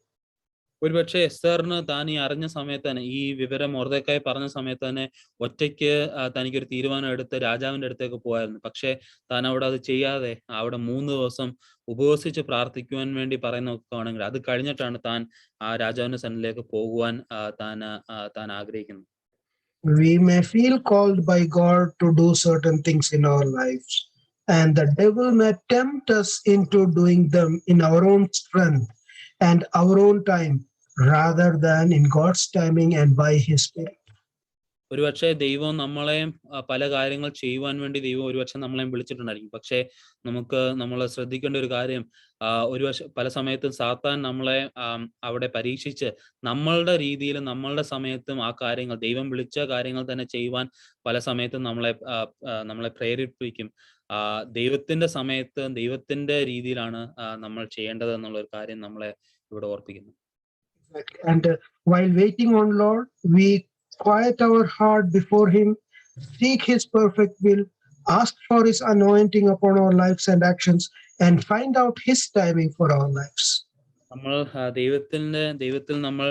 ഒരുപക്ഷെ എസ്തറിന് താൻ ഈ അറിഞ്ഞ സമയത്ത് തന്നെ, ഈ വിവരം മൊർദെഖായി പറഞ്ഞ സമയത്ത് തന്നെ ഒറ്റയ്ക്ക് തനിക്കൊരു തീരുമാനം എടുത്ത് രാജാവിന്റെ അടുത്തേക്ക് പോയായിരുന്നു. പക്ഷെ താൻ അവിടെ അത് ചെയ്യാതെ അവിടെ 3 ദിവസം ഉപവസിച്ച് പ്രാർത്ഥിക്കുവാൻ വേണ്ടി പറയുന്നതൊക്കെയാണെങ്കിൽ അത് കഴിഞ്ഞിട്ടാണ് താൻ ആ രാജാവിന്റെ സന്നിധിയിലേക്ക് പോകുവാൻ താൻ ആഗ്രഹിക്കുന്നത്. We may feel called by God to do certain things in our lives, and the devil may tempt us into doing them in our own strength and our own time, rather than in God's timing and by his spirit. ഒരുപക്ഷെ ദൈവം നമ്മളെയും പല കാര്യങ്ങൾ ചെയ്യുവാൻ വേണ്ടി ദൈവം ഒരുപക്ഷെ നമ്മളെയും വിളിച്ചിട്ടുണ്ടായിരിക്കും. പക്ഷേ നമ്മൾ ശ്രദ്ധിക്കേണ്ട ഒരു കാര്യം, പല സമയത്തും സാത്താൻ നമ്മളെ അവിടെ പരീക്ഷിച്ച് നമ്മളുടെ രീതിയിലും നമ്മളുടെ സമയത്തും ആ കാര്യങ്ങൾ, ദൈവം വിളിച്ച കാര്യങ്ങൾ തന്നെ ചെയ്യുവാൻ പല സമയത്തും നമ്മളെ പ്രേരിപ്പിക്കും. ദൈവത്തിന്റെ സമയത്ത് ദൈവത്തിന്റെ രീതിയിലാണ് നമ്മൾ ചെയ്യേണ്ടത് എന്നുള്ള ഒരു കാര്യം നമ്മളെ ഇവിടെ ഓർപ്പിക്കുന്നു. And while waiting on Lord, we quiet our heart before him, seek his perfect will, ask for his anointing upon our lives and actions, and find out his timing for our lives. നമ്മൾ ദൈവത്തിൽ നമ്മൾ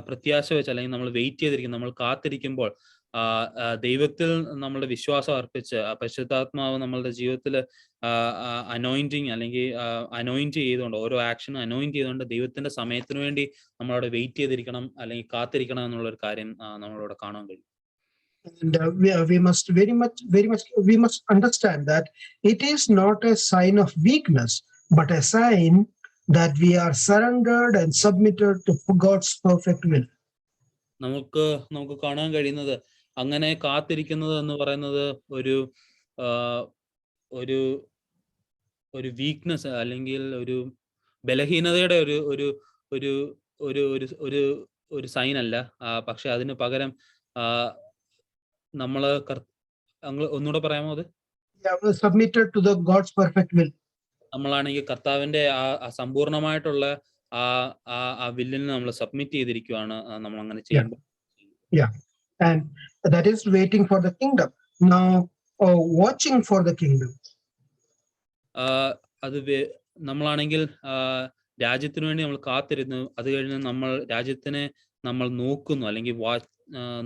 പ്രത്യാശ വെച്ച്, അല്ലെങ്കിൽ നമ്മൾ wait ചെയ്തിരിക്കും, നമ്മൾ കാത്തിരിക്കുമ്പോൾ ദൈവത്തിൽ നമ്മളുടെ വിശ്വാസം അർപ്പിച്ച് പരിശുദ്ധാത്മാവ് നമ്മളുടെ ജീവിതത്തിൽ അനോയിന്റ് ചെയ്തുകൊണ്ട്, ഓരോ ആക്ഷനും അനോയിന്റ് ചെയ്തുകൊണ്ട് ദൈവത്തിന്റെ സമയത്തിന് വേണ്ടി നമ്മളവിടെ വെയിറ്റ് ചെയ്തിരിക്കണം, അല്ലെങ്കിൽ കാത്തിരിക്കണം എന്നുള്ള ഒരു കാര്യം നമ്മളവിടെ കാണാൻ കഴിയും. And we must we must understand that it is not a sign of weakness, but a sign that we are surrendered and submitted to God's perfect will. നമുക്ക് കാണാൻ കഴിയുന്നത് അങ്ങനെ കാത്തിരിക്കുന്നത് എന്ന് പറയുന്നത് ഒരു ഒരു ഒരു വീക്ക്നെസ് അല്ലെങ്കിൽ ഒരു ബലഹീനതയുടെ ഒരു ഒരു ഒരു ഒരു ഒരു ഒരു ഒരു സൈൻ അല്ല. പക്ഷെ അതിന് പകരം നമ്മള് ഒന്നുകൂടെ പറയാമോ അത്? Submitted to the God's perfect will. നമ്മളാണെങ്കിൽ കർത്താവിന്റെ ആ സമ്പൂർണമായിട്ടുള്ള ആ വില്ലിന് നമ്മൾ സബ്മിറ്റ് ചെയ്തിരിക്കുകയാണ് നമ്മൾ അങ്ങനെ ചെയ്യുമ്പോൾ. And that is waiting for the kingdom. Now watching for the kingdom. അത് നമ്മളാണെങ്കിൽ രാജ്യത്തിന് വേണ്ടി നമ്മൾ കാത്തിരുന്നു, അത് കഴിഞ്ഞ് നമ്മൾ രാജ്യത്തിനെ നമ്മൾ നോക്കുന്നു അല്ലെങ്കിൽ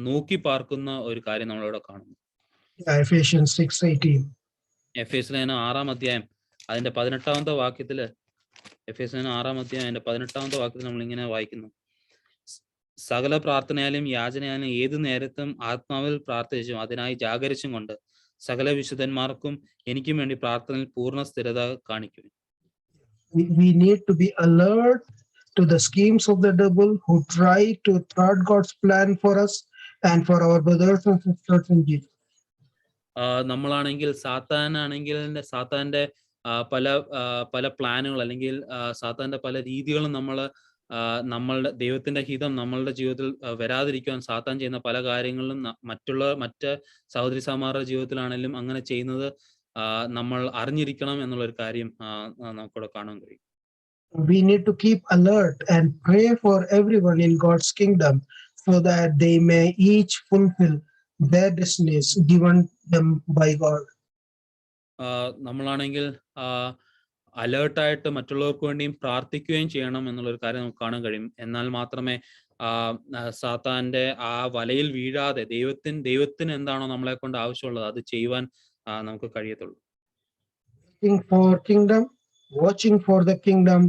നോക്കി പാർക്കുന്ന ഒരു കാര്യം നമ്മളിവിടെ കാണുന്നു. Ephesians 6:18. എഫേസ്യർ 6-ാം അധ്യായം അതിന്റെ 18-ാമത്തെ വാക്യത്തില്, എഫേസ്യർ 6-ാം അധ്യായം അതിന്റെ 18-ാമത്തെ വാക്യത്തിൽ നമ്മൾ ഇങ്ങനെ വായിക്കുന്നു: സകല പ്രാർത്ഥനയാലും യാചനയാലും ഏതു നേരത്തും ആത്മാവിൽ പ്രാർത്ഥിച്ചും അതിനായി ജാഗരിച്ചും കൊണ്ട് സകല വിശുദ്ധന്മാർക്കും എനിക്കും വേണ്ടി പ്രാർത്ഥനയിൽ പൂർണ്ണ സ്ഥിരത കാണിക്കും. We need to be alert to the schemes of the devil who try to thwart God's plan for us and for our brothers and sisters in Jesus. നമ്മളാണെങ്കിൽ സാത്താന്റെ പല പ്ലാനുകൾ അല്ലെങ്കിൽ സാത്താന്റെ പല രീതികളും നമ്മളുടെ ദൈവത്തിന്റെ ഹിതം നമ്മളുടെ ജീവിതത്തിൽ വരാതിരിക്കാൻ സാത്താൻ ചെയ്യുന്ന പല കാര്യങ്ങളിലും മറ്റ് സഹോദരി സഹോദരന്മാരുടെ ജീവിതത്തിലാണെങ്കിലും അങ്ങനെ ചെയ്യുന്നത് നമ്മൾ അറിഞ്ഞിരിക്കണം എന്നുള്ള ഒരു കാര്യം നമുക്കിവിടെ കാണാൻ കഴിയും. We need to keep alert and pray for everyone in God's kingdom so that they may each fulfill their destinies given them by God. നമ്മളാണെങ്കിൽ അലേർട്ടായിട്ട് മറ്റുള്ളവർക്ക് വേണ്ടിയും പ്രാർത്ഥിക്കുകയും ചെയ്യണം എന്നുള്ളൊരു കാര്യം നമുക്ക് കാണാൻ കഴിയും. എന്നാൽ മാത്രമേ സാത്താന്റെ ആ വലയിൽ വീഴാതെ ദൈവത്തിന് എന്താണോ നമ്മളെ കൊണ്ട് ആവശ്യമുള്ളത് അത് ചെയ്യുവാൻ നമുക്ക് കഴിയത്തുള്ളൂ. Watching for the kingdom,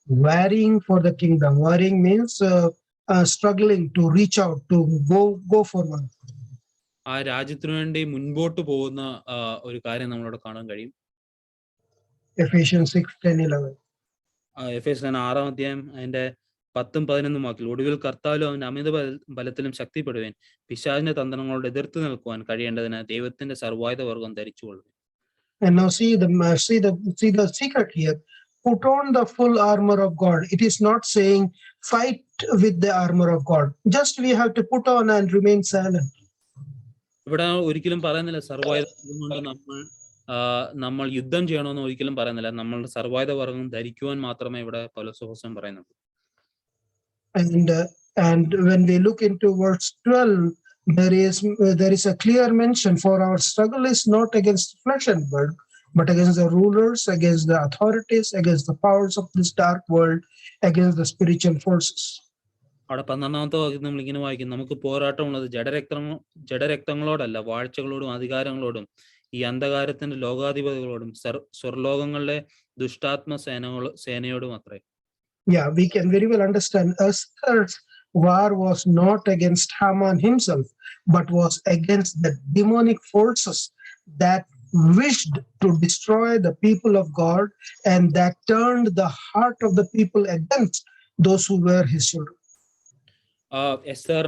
worrying for the kingdom. Worrying means struggling to reach out, to go forward. ആ രാജ്യത്തിനു വേണ്ടി മുൻപോട്ട് പോകുന്ന ഒരു കാര്യം നമ്മളോട് കാണാൻ കഴിയും. Ephesians 6:10-11. എഫേസ്യർ 6-ാം അധ്യായം അതിന്റെ 10-11 വാക്കിൽ: ഒടുവിൽ കർത്താവിലും അവന്റെ അമിത ബലത്തിലും ശക്തിപ്പെടുവാൻ പിശാചിന്റെ തന്ത്രങ്ങളോട് എതിർത്ത് നിൽക്കുവാൻ കഴിയേണ്ടതിന് ദൈവത്തിന്റെ സർവായുധ വർഗ്ഗം ധരിച്ചുകൊള്ളുക. And now see the secret here. Put on the full armor of God. It is not saying fight with the armor of God. Just we have to put on and remain silent. ഇവിടെ ഒരിക്കലും പറയുന്നില്ല സർവായുധം കൊണ്ട് നമ്മൾ യുദ്ധം ചെയ്യണമെന്ന് ഒരിക്കലും പറയുന്നില്ല. നമ്മളുടെ സർവായുധ വർഗ്ഗം ധരിക്കുവാൻ മാത്രമേ ഇവിടെ പൗലോസ് പറയുന്നുള്ളൂ. And when we look into verse 12, there is a clear mention, for our struggle is not against flesh and blood, but against the rulers, against the authorities, against the powers of this dark world, against the spiritual forces. അവിടെ 12-ാമത്തെ വാക്യം നമ്മൾ ഇങ്ങനെ വായിക്കും: നമുക്ക് പോരാട്ടമുള്ളത് ജഡരക്തങ്ങളോടല്ല, വാഴ്ചകളോടും അധികാരങ്ങളോടും ഈ അന്ധകാരത്തിന്റെ ലോകാധിപതികളോടും സ്വർലോകങ്ങളിലെ ദുഷ്ടാത്മ സേനയോടും അത്രേ. Yeah, we can very well understand. Esther's war was not against Haman himself, but was against the demonic forces that wished to destroy the people of God and that turned the heart of the people against those who were his children. Esther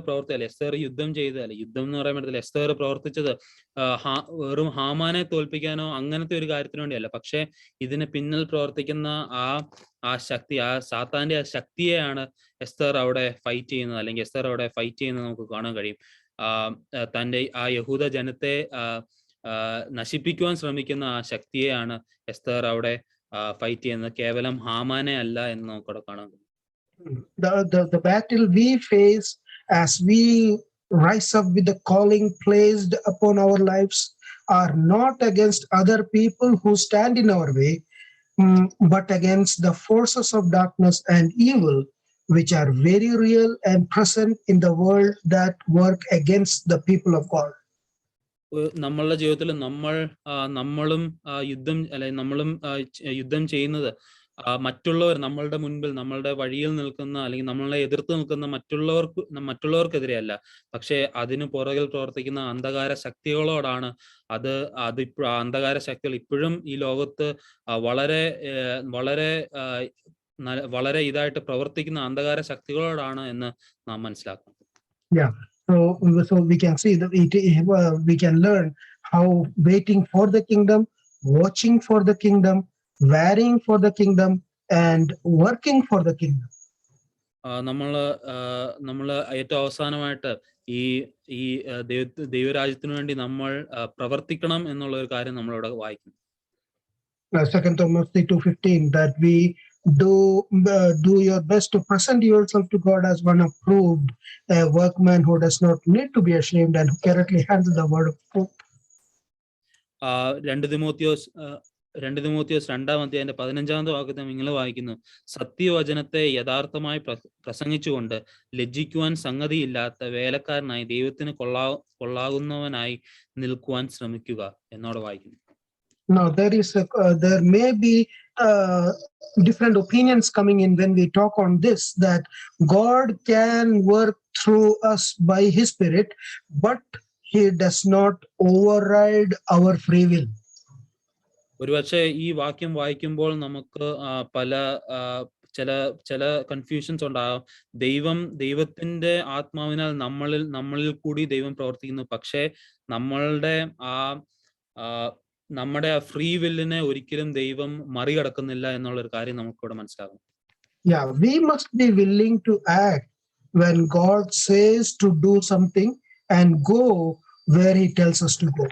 പ്രവർത്തിയല്ല, Esther യുദ്ധം ചെയ്തതല്ല. യുദ്ധം എന്ന് പറയാൻ പറ്റത്തില്ല. എസ്തർ പ്രവർത്തിച്ചത് വെറും ഹാമാനെ തോൽപ്പിക്കാനോ അങ്ങനത്തെ ഒരു കാര്യത്തിന് വേണ്ടിയല്ല. പക്ഷെ ഇതിന് പിന്നിൽ പ്രവർത്തിക്കുന്ന ആ ശക്തി, ആ സാത്താന്റെ ആ ശക്തിയെയാണ് എസ്തർ അവിടെ ഫൈറ്റ് ചെയ്യുന്നത്, അല്ലെങ്കിൽ എസ്തർ അവിടെ ഫൈറ്റ് ചെയ്യുന്നത് നമുക്ക് കാണാൻ കഴിയും. തന്റെ ആ യഹൂദ ജനത്തെ നശിപ്പിക്കുവാൻ ശ്രമിക്കുന്ന ആ ശക്തിയെയാണ് എസ്തർ അവിടെ ഫൈറ്റ് ചെയ്യുന്നത്, കേവലം ഹാമാനെ അല്ല എന്ന് നമുക്കവിടെ കാണാൻ കഴിയും. The battle we face as we rise up with the calling placed upon our lives are not against other people who stand in our way, but against the forces of darkness and evil, which are very real and present in the world that work against the people of God. നമ്മളുടെ ജീവിതത്തിൽ നമ്മളും യുദ്ധം ചെയ്യുന്നത് മറ്റുള്ളവർ നമ്മളുടെ മുൻപിൽ നമ്മളുടെ വഴിയിൽ നിൽക്കുന്ന അല്ലെങ്കിൽ നമ്മളെ എതിർത്ത് നിൽക്കുന്ന മറ്റുള്ളവർക്കെതിരെയല്ല, പക്ഷേ അതിനു പുറകിൽ പ്രവർത്തിക്കുന്ന അന്ധകാര ശക്തികളോടാണ്. അതിപ്പോൾ അന്ധകാര ശക്തികൾ ഇപ്പോഴും ഈ ലോകത്ത് വളരെ വളരെ വളരെ ഇതായിട്ട് പ്രവർത്തിക്കുന്ന അന്ധകാര ശക്തികളോടാണ് എന്ന് നാം മനസ്സിലാക്കണം. Yeah, so we can see that we can learn how waiting for the kingdom, watching for the kingdom, varying for the kingdom, and working for the kingdom. നമ്മള് ഏറ്റവും അവസാനമായിട്ട് ഈ ദൈവരാജ്യത്തിന് വേണ്ടി നമ്മൾ പ്രവർത്തിക്കണം എന്നുള്ള ഒരു കാര്യം നമ്മളിവിടെ വായിക്കുന്നു. 2 Timothy 2:15, that we do your best to present yourself to God as one approved, a workman who does not need to be ashamed and who correctly handles the word of truth. 2 Timotheos 2-ാം അധ്യായത്തിന്റെ 15-ാമത്തെ വാക്യത്തിൽ ഇങ്ങനെ വായിക്കുന്നു: സത്യവചനത്തെ യഥാർത്ഥമായി പ്രസംഗിച്ചുകൊണ്ട് ലജ്ജിക്കുവാൻ സംഗതിയില്ലാത്ത വേലക്കാരനായി ദൈവത്തിന് കൊള്ളാകുന്നവനായി നിൽക്കുവാൻ ശ്രമിക്കുക എന്നോട് വായിക്കുന്നു. Now there may be different opinions coming in when we talk on this, that God can work through us by His Spirit, but He does not override our free will. ഒരുപക്ഷെ ഈ വാക്യം വായിക്കുമ്പോൾ നമുക്ക് ചില കൺഫ്യൂഷൻസ് ഉണ്ടാകും. ദൈവത്തിന്റെ ആത്മാവിനാൽ നമ്മളിൽ കൂടി ദൈവം പ്രവർത്തിക്കുന്നു, പക്ഷേ നമ്മുടെ ഫ്രീ വില്ലിനെ ഒരിക്കലും ദൈവം മറികടക്കുന്നില്ല എന്നുള്ളൊരു കാര്യം നമുക്കിവിടെ മനസ്സിലാകും. Yeah, we must be willing to act when God says to do something and go where He tells us to go.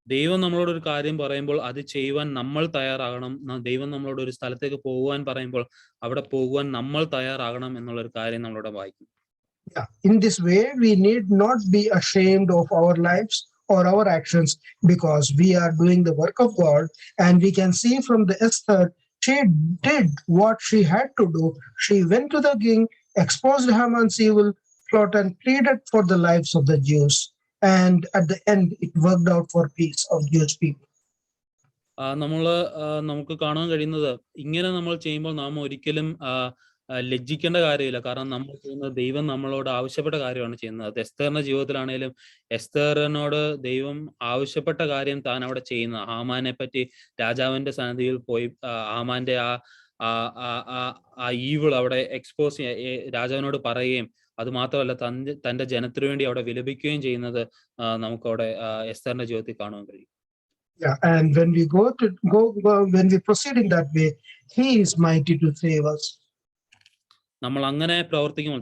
ദൈവം നമ്മളോട് ഒരു കാര്യം പറയുമ്പോൾ അത് ചെയ്യുവാൻ നമ്മൾ തയ്യാറാകണം. ദൈവം നമ്മളോട് ഒരു സ്ഥലത്തേക്ക് പോകുവാൻ പറയുമ്പോൾ അവിടെ പോകുവാൻ നമ്മൾ തയ്യാറാകണം എന്നുള്ളൊരു കാര്യം നമ്മളിവിടെ വായിക്കും. Yeah, in this way we need not be ashamed of our lives or our actions, because we are doing the work of God. And we can see from the Esther, she did what she had to do. She went to the king, exposed Haman's evil plot, and pleaded for the lives of the Jews. And at the end, it worked out for peace of Jewish people. നമുക്ക് കാണാൻ കഴിയുന്നത്, ഇങ്ങനെ നമ്മൾ ചെയ്യുമ്പോൾ നാം ഒരിക്കലും ലജ്ജിക്കേണ്ട കാര്യമില്ല. കാരണം നമ്മൾ ചെയ്യുന്നത് ദൈവം നമ്മളോട് ആവശ്യപ്പെട്ട കാര്യമാണ് ചെയ്യുന്നത്. അത് എസ്തറിന്റെ ജീവിതത്തിലാണേലും എസ്തറിനോട് ദൈവം ആവശ്യപ്പെട്ട കാര്യം താൻ അവിടെ ചെയ്യുന്നത്. ഹാമാനെ പറ്റി രാജാവിന്റെ സന്നിധിയിൽ പോയി ഹാമാന്റെ ആ ഈവിൾ അവിടെ എക്സ്പോസ് രാജാവിനോട് പറയുകയും അത് മാത്രമല്ല തന്റെ ജനത്തിനു വേണ്ടി അവിടെ വിലപിക്കുകയും ചെയ്യുന്നത് നമുക്കവിടെ എസ്തറിന്റെ ജീവിതത്തിൽ കാണുവാൻ കഴിയും. Yeah, and when we proceed in that way, He is mighty to save us. നമ്മൾ അങ്ങനെ പ്രവർത്തിക്കുമ്പോൾ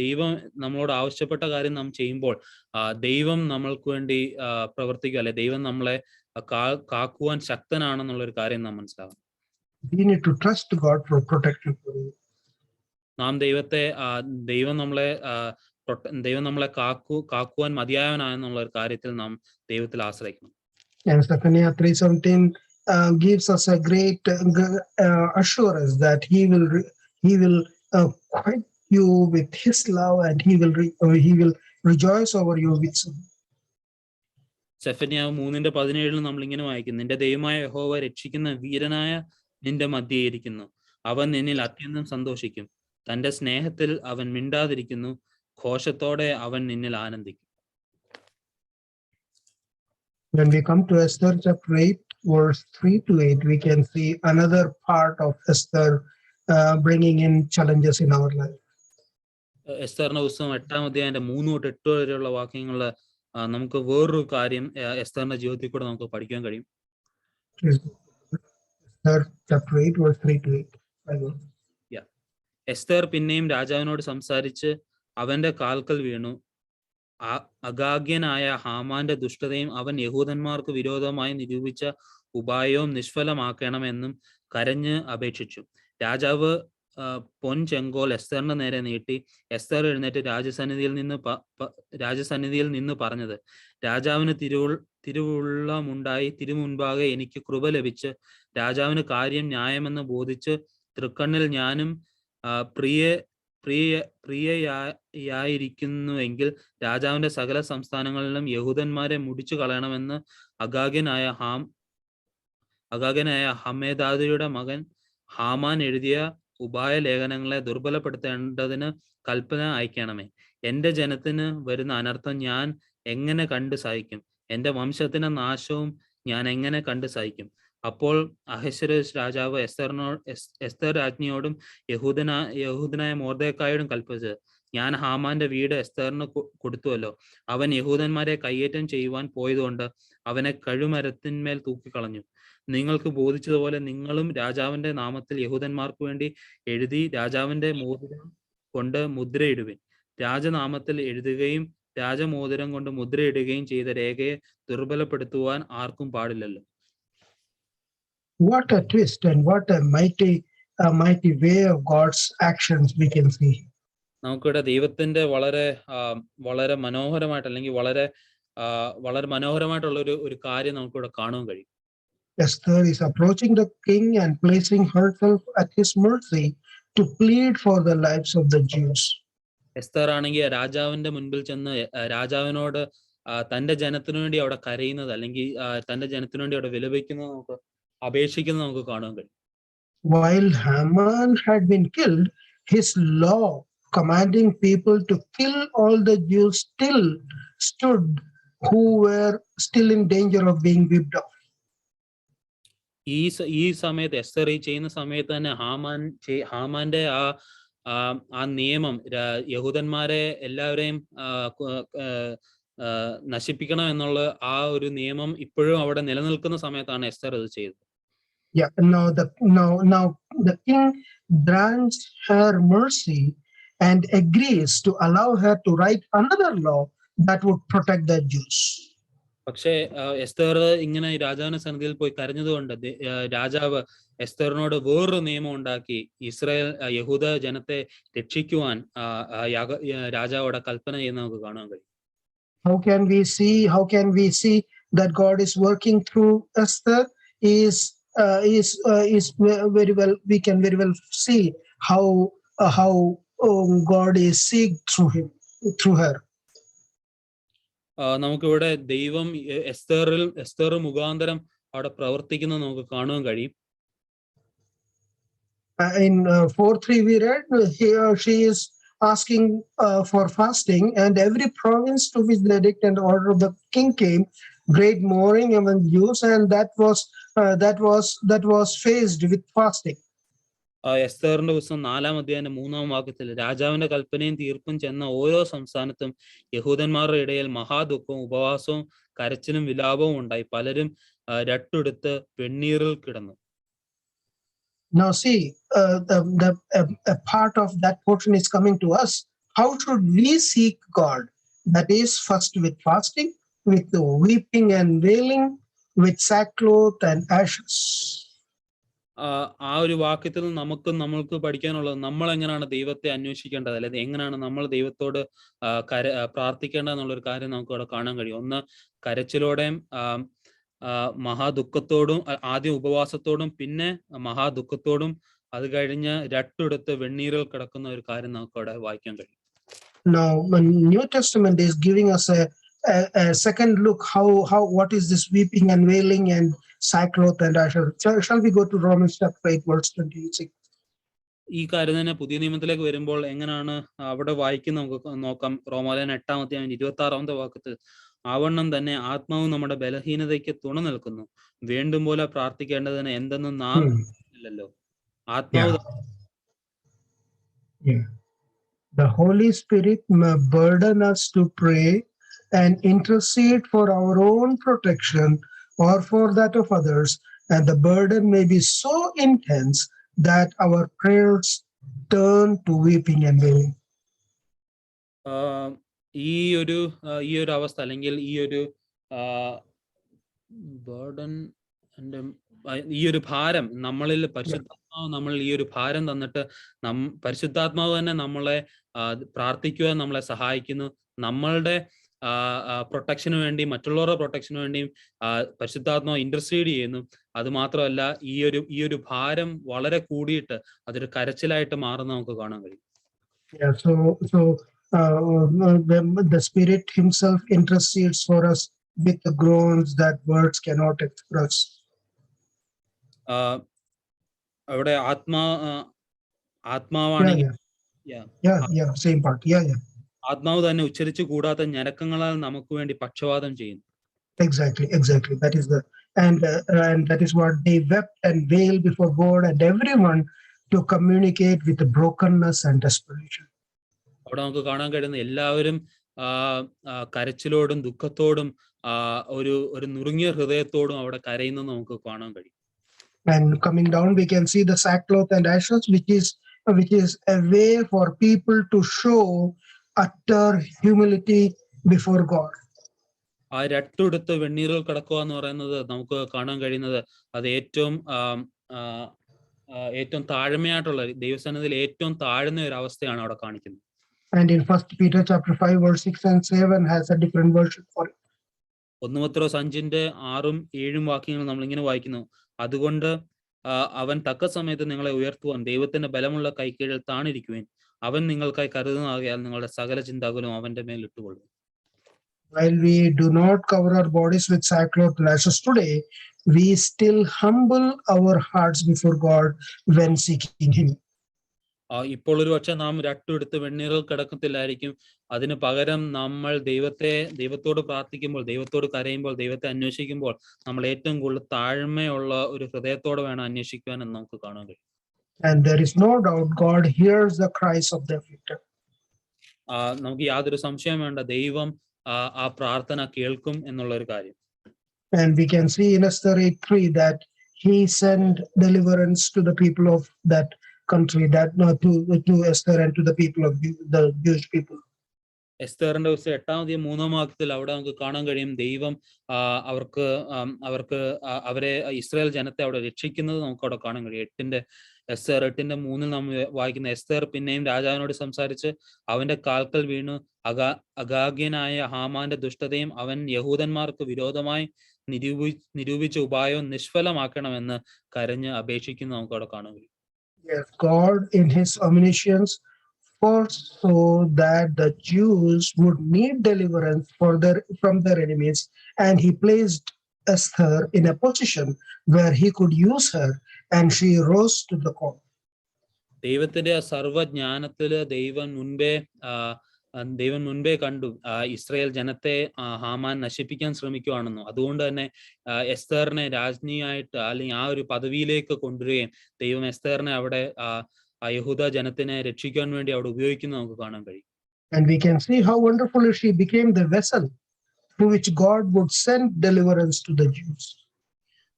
ദൈവം നമ്മളോട് ആവശ്യപ്പെട്ട കാര്യം നാം ചെയ്യുമ്പോൾ ദൈവം നമ്മൾക്ക് വേണ്ടി പ്രവർത്തിക്കുക, അല്ലെ ദൈവം നമ്മളെ കാക്കുവാൻ ശക്തനാണെന്നുള്ള ഒരു കാര്യം നാം മനസ്സിലാക്കണം. We need to trust God for protection. നാം ദൈവം നമ്മളെ കാക്കുവാൻ മതിയായവനാണെന്നുള്ള ഒരു കാര്യത്തിൽ നാം ദൈവത്തിൽ ആശ്രയിക്കണം. And Zephaniah 3:17 gives us a great assurance that He will quiet you with His love, and He will rejoice over you with sin. സെഫന്യാവ് 3:17 നമ്മൾ ഇങ്ങനെ വായിക്കുന്നു: നിന്റെ ദൈവമായ യഹോവ രക്ഷിക്കുന്ന വീരനായ നിന്റെ മധ്യേ ഇരിക്കുന്നു. അവൻ നിന്നിൽ അത്യന്തം സന്തോഷിക്കും. തന്റെ സ്നേഹത്തിൽ അവൻ മിണ്ടാതിരിക്കുന്നു. ഘോഷത്തോടെ അവൻ നിന്നിൽ ആനന്ദിക്കും. When we come to Esther chapter 8, verse 3-8, we can see another part of Esther bringing in challenges in our life. എസ്തറിന്റെ പുസ്തകം 8-ാം അധ്യായത്തിന്റെ 3-8 വരെയുള്ള വാക്യങ്ങളിൽ നമുക്ക് വേറൊരു കാര്യം എസ്തറിന്റെ ജീവിതത്തിൽ കൂടെ നമുക്ക് പഠിക്കാൻ കഴിയും. Esther chapter 8, verse 3-8. എസ്തർ പിന്നെയും രാജാവിനോട് സംസാരിച്ച് അവന്റെ കാൽക്കൽ വീണു. അഗാഗ്യനായ ഹാമാന്റെ ദുഷ്ടതയും അവൻ യഹൂദന്മാർക്ക് വിരോധമായി നിരൂപിച്ച ഉപായവും നിഷ്ഫലമാക്കണമെന്നും കരഞ്ഞ് അപേക്ഷിച്ചു. രാജാവ് പൊൻചെങ്കോൽ എസ്തറിന്റെ നേരെ നീട്ടി. എസ്തർ എഴുന്നേറ്റ് രാജസന്നിധിയിൽ നിന്ന് പറഞ്ഞത്: രാജാവിന് തിരുവുള്ളമുണ്ടായി തിരുമുൻപാകെ എനിക്ക് കൃപ ലഭിച്ച് രാജാവിന് കാര്യം ന്യായമെന്ന് ബോധിച്ച് തൃക്കണ്ണിൽ ഞാനും പ്രിയയായിരിക്കുന്നുവെങ്കിൽ രാജാവിന്റെ സകല സംസ്ഥാനങ്ങളിലും യഹൂദന്മാരെ മുടിച്ചു കളയണമെന്ന് അഗാഗ്യനായ ഹമേദാദിയുടെ മകൻ ഹാമാൻ എഴുതിയ ഉപായ ലേഖനങ്ങളെ ദുർബലപ്പെടുത്തേണ്ടതിന് കൽപ്പന അയക്കണമേ. എന്റെ ജനത്തിന് വരുന്ന അനർത്ഥം ഞാൻ എങ്ങനെ കണ്ടു സഹിക്കും? എന്റെ വംശത്തിന് നാശവും ഞാൻ എങ്ങനെ കണ്ടു സഹിക്കും? അപ്പോൾ അഹശ്വേരോശ് രാജാവ് എസ്തർ രാജ്ഞിയോടും യഹൂദനായ മൊർദെഖായിയോടും കൽപ്പിച്ചത്, ഞാൻ ഹാമാന്റെ വീട് എസ്തറിന് കൊടുത്തുവല്ലോ. അവൻ യഹൂദന്മാരെ കയ്യേറ്റം ചെയ്യുവാൻ പോയതുകൊണ്ട് അവനെ കഴുമരത്തിന്മേൽ തൂക്കിക്കളഞ്ഞു. നിങ്ങൾക്ക് ബോധിച്ചതുപോലെ നിങ്ങളും രാജാവിന്റെ നാമത്തിൽ യഹൂദന്മാർക്ക് വേണ്ടി എഴുതി രാജാവിന്റെ മോതിരം കൊണ്ട് മുദ്രയിടുവിൻ. രാജനാമത്തിൽ എഴുതുകയും രാജമോതിരം കൊണ്ട് മുദ്രയിടുകയും ചെയ്ത രേഖയെ ദുർബലപ്പെടുത്തുവാൻ ആർക്കും പാടില്ലല്ലോ. What a twist and what a mighty way of God's actions we can see. നമുക്കിവിടെ ദൈവത്തിന്റെ വളരെ മനോഹരമായിട്ട് അല്ലെങ്കിൽ വളരെ മനോഹരമായിട്ടുള്ള ഒരു കാര്യം നമുക്കിവിടെ കാണുവാൻ കഴിയും. Esther is approaching the king and placing herself at his mercy to plead for the lives of the Jews. Esther ആണെങ്കിൽ രാജാവിന്റെ മുൻപിൽ ചെന്ന് രാജാവിനോട് തന്റെ ജനത്തിനു വേണ്ടി അവിടെ കരയുന്നത് അല്ലെങ്കിൽ തന്റെ ജനത്തിനു വേണ്ടി അവിടെ വിലപിക്കുന്നത് നമുക്ക് അപേക്ഷിക്കുന്നത് നമുക്ക് കാണാൻ കഴിയും. While Haman had been killed, his law commanding people to kill all the Jews still stood who were still in danger of being whipped off. ഈ സമയത്ത് എസ്തർ ഈ ചെയ്യുന്ന സമയത്ത് തന്നെ ഹാമാന്റെ ആ നിയമം യഹൂദന്മാരെ എല്ലാവരെയും നശിപ്പിക്കണം എന്നുള്ള ആ ഒരു നിയമം ഇപ്പോഴും അവിടെ നിലനിൽക്കുന്ന സമയത്താണ് എസ്തർ അത് ചെയ്തത്. Yeah, now the king grants her mercy and agrees to allow her to write another law that would protect the Jews. പക്ഷേ എസ്തർ ഇങ്ങനെ രാജാവിന്റെ സന്നിധിയിൽ പോയി കരഞ്ഞതുകൊണ്ട് രാജാവ് എസ്തറിനോട് വേറൊരു നിയമം ഉണ്ടാക്കി യഹൂദ ജനത്തെ രക്ഷിക്കുവാൻ രാജാവോടെ കൽപ്പന ചെയ്യുന്ന നമുക്ക് കാണാൻ കഴിയും. How can we see that God is working through Esther? Is very well, we can very well see how God is seeing through her. നമുക്കിവിടെ ദൈവം എസ്തർ മുഖാന്തരം അവിടെ പ്രവർത്തിക്കുന്നത് നമുക്ക് കാണുവാൻ കഴിയും. In 4:3 we read here she is asking for fasting, and every province to which the edict and order of the king came, great mourning among Jews, and that was faced with fasting. എസ്തറിന്റെ പുസ്തകം 4-ാം അധ്യായം 3-ാം വാക്യത്തിൽ രാജാവിന്റെ കൽപ്പനയും തീർപ്പും ചെന്ന ഓരോ സംസ്ഥാനത്തും യഹൂദന്മാരുടെ ഇടയിൽ മഹാദുഃഖവും ഉപവാസവും കരച്ചിലും വിലാപവും ഉണ്ടായി. പലരും രട്ടെടുത്ത് വെണ്ണീറിൽ കിടന്നു. Now see, a part of that portion is coming to us. How should we seek God? That is, first with fasting, with weeping and wailing, with sackcloth and ashes. ആ ഒരു വാക്യത്തിൽ നമ്മൾക്ക് പഠിക്കാനുള്ളത് നമ്മൾ എങ്ങനെയാണ് ദൈവത്തെ അന്വേഷിക്കേണ്ടത്, അല്ലെങ്കിൽ എങ്ങനെയാണ് നമ്മൾ ദൈവത്തോട് പ്രാർത്ഥിക്കേണ്ടത് എന്നുള്ളൊരു കാര്യം നമുക്ക് അവിടെ കാണാൻ കഴിയും. ഒന്ന് കരച്ചിലോടെയും മഹാദുഃഖത്തോടും, ആദ്യം ഉപവാസത്തോടും പിന്നെ മഹാദുഃഖത്തോടും, അത് കഴിഞ്ഞ് രട്ടെടുത്ത് വെണ്ണീരിൽ കിടക്കുന്ന ഒരു കാര്യം നമുക്ക് അവിടെ വായിക്കാൻ കഴിയും. Now, when New Testament is giving us a second look, what is this weeping and wailing and sackcloth and ashes? Shall we go to Romans chapter 8 verse 26? ഈ കാര്യം തന്നെ പുതിയ നിയമത്തിലേക്ക് വരുമ്പോൾ എങ്ങനെയാണ് അവിടെ വായിക്കുന്ന നമുക്ക് നോക്കാം. റോമാലേഖനം 8-ാം അധ്യായം 26-ാമത്തെ വാക്യത്തിൽ ആവണ്ണം തന്നെ ആത്മാവ് നമ്മുടെ ബലഹീനതയ്ക്ക് തുണ നിൽക്കുന്നു, വേണ്ടും പോലെ പ്രാർത്ഥിക്കേണ്ടതിന് എന്തെന്ന് നാം ഇല്ലല്ലോ. ആത്മാവ് The Holy Spirit may burden us to pray and intercede for our own protection or for that of others, and the burden may be so intense that our prayers turn to weeping and wailing. ഈ ഒരു അവസ്ഥ അല്ലെങ്കിൽ ഈ ഒരു burden, ഈ ഒരു ഭാരം നമ്മളിൽ പരിശുദ്ധാത്മാവ് നമ്മൾ ഈ ഒരു ഭാരം തന്നിട്ട് പരിശുദ്ധാത്മാവ് തന്നെ നമ്മളെ പ്രാർത്ഥിക്കുവാൻ നമ്മളെ സഹായിക്കുന്നു. നമ്മളുടെ പ്രൊട്ടക്ഷന് വേണ്ടി, മറ്റുള്ളവരുടെ പ്രൊട്ടക്ഷന് വേണ്ടിയും പരിശുദ്ധാത്മാവ് ഇന്റർസീഡ് ചെയ്യുന്നു. അത് മാത്രമല്ല ഈ ഒരു ഭാരം വളരെ കൂടിയിട്ട് അതൊരു കരച്ചിലായിട്ട് മാറുന്ന നമുക്ക് കാണാൻ കഴിയും. The Spirit Himself intercedes for us with the groans that words cannot express. അവിടെ ആത്മാവാണെങ്കിൽ Same part. ആത്മാവ് തന്നെ ഉച്ചരിച്ചു കൂടാത്ത ഞരക്കങ്ങളാൽ നമുക്ക് വേണ്ടി പക്ഷവാദം ചെയ്യുന്നു. Exactly. That is and that is what they wept and wailed before God and everyone to communicate with the brokenness and desperation. അവിടെ നമുക്ക് കാണാൻ കഴിയുന്ന എല്ലാവരും കരച്ചിലോടും ദുഃഖത്തോടും ഒരു നുറുങ്ങിയ ഹൃദയത്തോടും അവിടെ കരയുന്നത് നമുക്ക് കാണാൻ കഴിയും. And coming down, we can see the sackcloth and ashes, which is a way for people to show utter humility before God. ആ രട്ടുടുത്ത് വെണ്ണീറുകൾ കിടക്കുക എന്ന് പറയുന്നത് നമുക്ക് കാണാൻ കഴിയുന്നത് അത് ഏറ്റവും താഴ്മയായിട്ടുള്ള ദൈവസന്നിധിയിൽ ഏറ്റവും താഴ്ന്ന ഒരു അവസ്ഥയാണ് അവിടെ കാണിക്കുന്നത്. And in 1 Peter chapter 5 verse 6 and 7 has a different version for it. 1 പത്രോസ് 5:6-7 വാക്യങ്ങൾ നമ്മൾ ഇങ്ങനെ വായിക്കുന്നു. അതുകൊണ്ട് അവൻ തക്ക സമയത്ത് നിങ്ങളെ ഉയർത്തുവാൻ ദൈവത്തിന്റെ ബലമുള്ള കൈക്കീഴിൽ താണിരിക്കുവാൻ അവൻ നിങ്ങൾക്കായി കരുതുന്നതാകയാൽ നിങ്ങളുടെ സകല ചിന്തകളും അവന്റെ മേൽ ഇട്ടുകൊള്ളും. While we do not cover our bodies with sackcloth and ashes today, we still humble our hearts before God when seeking Him. ഇപ്പോൾ ഒരു പക്ഷെ നാം രട്ടുടുത്ത് വെണ്ണീറുകൾ കിടക്കത്തില്ലായിരിക്കും. അതിന് പകരം നമ്മൾ ദൈവത്തോട് പ്രാർത്ഥിക്കുമ്പോൾ, ദൈവത്തോട് കരയുമ്പോൾ, ദൈവത്തെ അന്വേഷിക്കുമ്പോൾ നമ്മൾ ഏറ്റവും കൂടുതൽ താഴ്മയുള്ള ഒരു ഹൃദയത്തോടെ വേണം അന്വേഷിക്കുവാൻ എന്ന് നമുക്ക് കാണാൻ കഴിയും. And there is no doubt God hears the cries of the afflicted. നമുക്ക് യാതൊരു സംശയം വേണ്ട, ദൈവം ആ പ്രാർത്ഥന കേൾക്കും എന്നുള്ള ഒരു കാര്യം. And we can see in Esther 8:3 that He sent deliverance to the people of that country, that to Esther and to the people of the Jewish people. എസ്തേറിന്റെ പുസ്തകം 8-3 വാക്യത്തിൽ അവിടെ നമുക്ക് കാണാൻ കഴിയും ദൈവം അവർക്ക് അവരെ ഇസ്രായേൽ ജനത്തെ അവിടെ രക്ഷിക്കുന്നത് നമുക്ക് അവിടെ കാണാൻ കഴിയും. എസ്തേർ 8:3 നാം വായിക്കുന്ന എസ്തേർ പിന്നെയും രാജാവിനോട് സംസാരിച്ച് അവന്റെ കാൽക്കൽ വീണു അഗാഗ്യനായ ഹാമാന്റെ ദുഷ്ടതയും അവൻ യഹൂദന്മാർക്ക് വിരോധമായി നിരൂപിച്ച ഉപായവും നിഷ്ഫലമാക്കണമെന്ന് കരഞ്ഞ് അപേക്ഷിക്കുന്നു നമുക്ക് അവിടെ കാണാൻ കഴിയും. Yes, God in His omniscience foresaw that the Jews would need deliverance from their enemies, and He placed Esther in a position where He could use her, and she rose to the call. ദൈവത്തിന്റെ സർവ്വജ്ഞാനത്തില് ദൈവം മുൻപേ കണ്ടു Israel ജനത്തെ Haman നശിപ്പിക്കാൻ ശ്രമിക്കുകയാണെന്നു. അതുകൊണ്ട് തന്നെ എസ്തേറിനെ രാജ്ഞിയായിട്ട് അല്ലെങ്കിൽ ആ ഒരു പദവിയിലേക്ക് കൊണ്ടുവരികയും ദൈവം എസ്തേറിനെ അവിടെ യഹൂദ ജനത്തിനെ രക്ഷിക്കാൻ വേണ്ടി അവിടെ ഉപയോഗിക്കുന്നത് നമുക്ക് കാണാൻ കഴിയും. And we can see how wonderfully she became the vessel through which God would send deliverance to the Jews.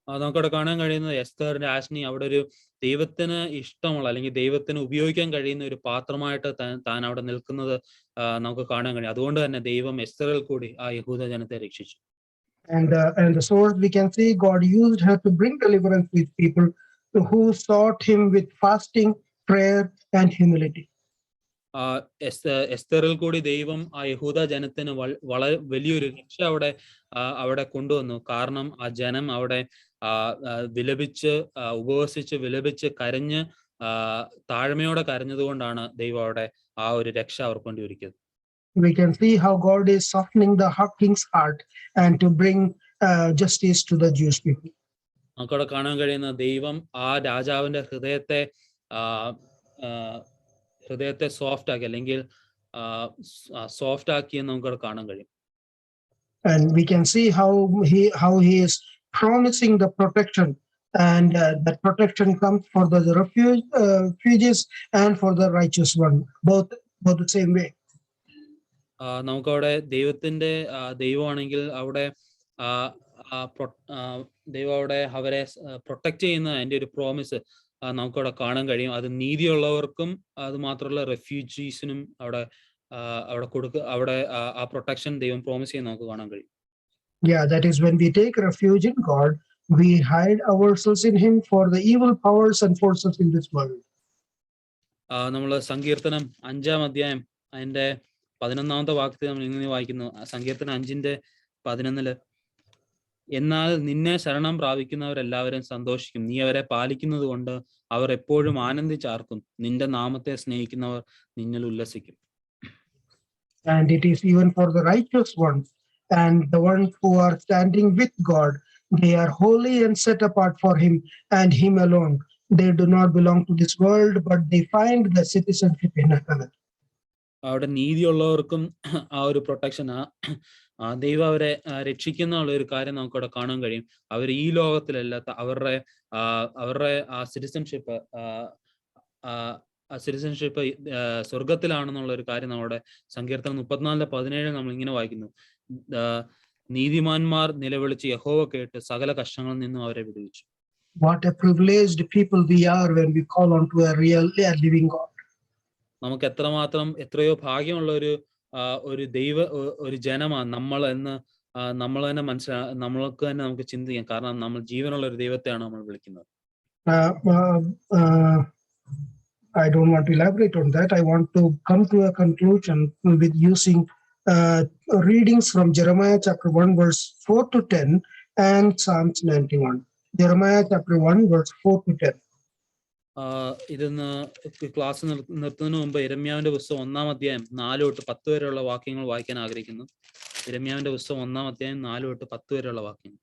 നമുക്കവിടെ കാണാൻ കഴിയുന്നത് എസ്തേറിന്റെ രാജ്ഞി അവിടെ ഒരു ദൈവത്തിന് ഇഷ്ടമുള്ള അല്ലെങ്കിൽ ദൈവത്തിന് ഉപയോഗിക്കാൻ കഴിയുന്ന ഒരു പാത്രമായിട്ട് താൻ അവിടെ നിൽക്കുന്നത് നമുക്ക് കാണാൻ കഴിയും. അതുകൊണ്ട് തന്നെ ദൈവം എസ്തേറിൽ കൂടി ആ യഹൂദ ജനത്തെ രക്ഷിച്ചു. And the source we can see God used her to bring deliverance with people who sought Him with fasting, prayer and humility. എസ്തേറിൽ കൂടി ദൈവം ആ യഹൂദ ജനത്തിന് വളരെ വലിയൊരു രക്ഷ അവിടെ കൊണ്ടുവന്നു. കാരണം ആ ജനം അവിടെ വിലപിച്ച് വിലപിച്ച് കരഞ്ഞ് താഴ്മയോടെ കരഞ്ഞതുകൊണ്ടാണ് ദൈവം അവിടെ ആ ഒരു രക്ഷ അവർക്ക് വേണ്ടി ഒരുക്കിയത്. We can see how God is softening the king's heart and to bring justice to the Jewish people. നമുക്കവിടെ കാണാൻ കഴിയുന്ന ദൈവം ആ രാജാവിന്റെ ഹൃദയത്തെ സോഫ്റ്റ് ആക്കി അല്ലെങ്കിൽ സോഫ്റ്റ് ആക്കി എന്ന് നമുക്കവിടെ കാണാൻ കഴിയും. And we can see how he is promising the protection, and that protection comes for the refugees and for the righteous one, both the same way. നമുക്കവിടെ ദൈവമാണെങ്കിൽ അവിടെ ദൈവം അവിടെ അവരെ പ്രൊട്ടക്ട് ചെയ്യുന്ന അതിന്റെ ഒരു പ്രോമിസ് നമുക്കവിടെ കാണാൻ കഴിയും. അത് നീതിയുള്ളവർക്കും അത് മാത്രമല്ല റെഫ്യൂജീസിനും അവിടെ ആ പ്രൊട്ടക്ഷൻ ദൈവം പ്രോമിസ് ചെയ്യുന്ന നമുക്ക് കാണാൻ കഴിയും. Yeah, that is when we take refuge in God, we hide ourselves in Him for the evil powers and forces in this world. നമ്മൾ സങ്കീർത്തനം 5-ാം അധ്യായം അതിന്റെ 11-ാമത്തെ വാക്യത്തിൽ നമ്മൾ ഇങ്ങനെ വായിക്കുന്നു. സങ്കീർത്തനം 5:11 എന്നാൽ നിന്നെ ശരണം പ്രാപിക്കുന്നവരെല്ലാവരും സന്തോഷിക്കും, നീ അവരെ പാലിക്കുന്നത് കൊണ്ട് അവർ എപ്പോഴും ആനന്ദിച്ചാർക്കും, നിന്റെ നാമത്തെ സ്നേഹിക്കുന്നവർ നിന്നിൽ ഉല്ലസിക്കും. And it is even for the righteous ones and the ones who are standing with God, they are holy and set apart for Him and Him alone, they do not belong to this world, but they find the citizenship in heaven. അവിടെ നീതിയുള്ളവർക്കും ആ ഒരു protection ദൈവം അവരെ രക്ഷിക്കുന്ന ഒരു കാര്യം നമുക്കവിടെ കാണാൻ കഴിയും. അവർ ഈ ലോകത്തിലല്ല, അവരുടെ ആ സിറ്റിസൺഷിപ്പ് സ്വർഗത്തിലാണെന്നുള്ള ഒരു കാര്യം നമ്മുടെ സങ്കീർത്തനം 34:17 നമ്മൾ ഇങ്ങനെ വായിക്കുന്നു. നീതിമാന്മാർ നിലവിളിച്ച് യഹോവ കേട്ട് സകല കഷ്ടങ്ങളിൽ നിന്നും അവരെ വിടുവിച്ചു. What a privileged people we are when we call on to a real living God. നമുക്ക് എത്രയോ ഭാഗ്യമുള്ള ഒരു ഒരു ജനമാണ് നമ്മൾ എന്ന് നമ്മൾ തന്നെ നമ്മൾക്ക് തന്നെ നമുക്ക് ചിന്തിക്കാം. കാരണം നമ്മൾ ജീവനുള്ള ഒരു ദൈവത്തെയാണ് നമ്മൾ വിളിക്കുന്നത്. I don't want to elaborate on that. I want to come to a conclusion with using readings from Jeremiah chapter 1 verse 4 to 10 and Psalms 91. Jeremiah chapter 1 verse 4 to 10. ഇതൊന്ന് ക്ലാസ് നിർത്തുന്നതിന് മുമ്പ് യിരെമ്യാവിന്റെ പുസ്തകം 1-ാം അധ്യായം 4 തൊട്ട് 10 വരെയുള്ള വാക്യങ്ങൾ വായിക്കാൻ ആഗ്രഹിക്കുന്നു. യിരെമ്യാവിന്റെ പുസ്തകം 1-ാം അധ്യായം 4 തൊട്ട് 10 വരെയുള്ള വാക്യങ്ങൾ.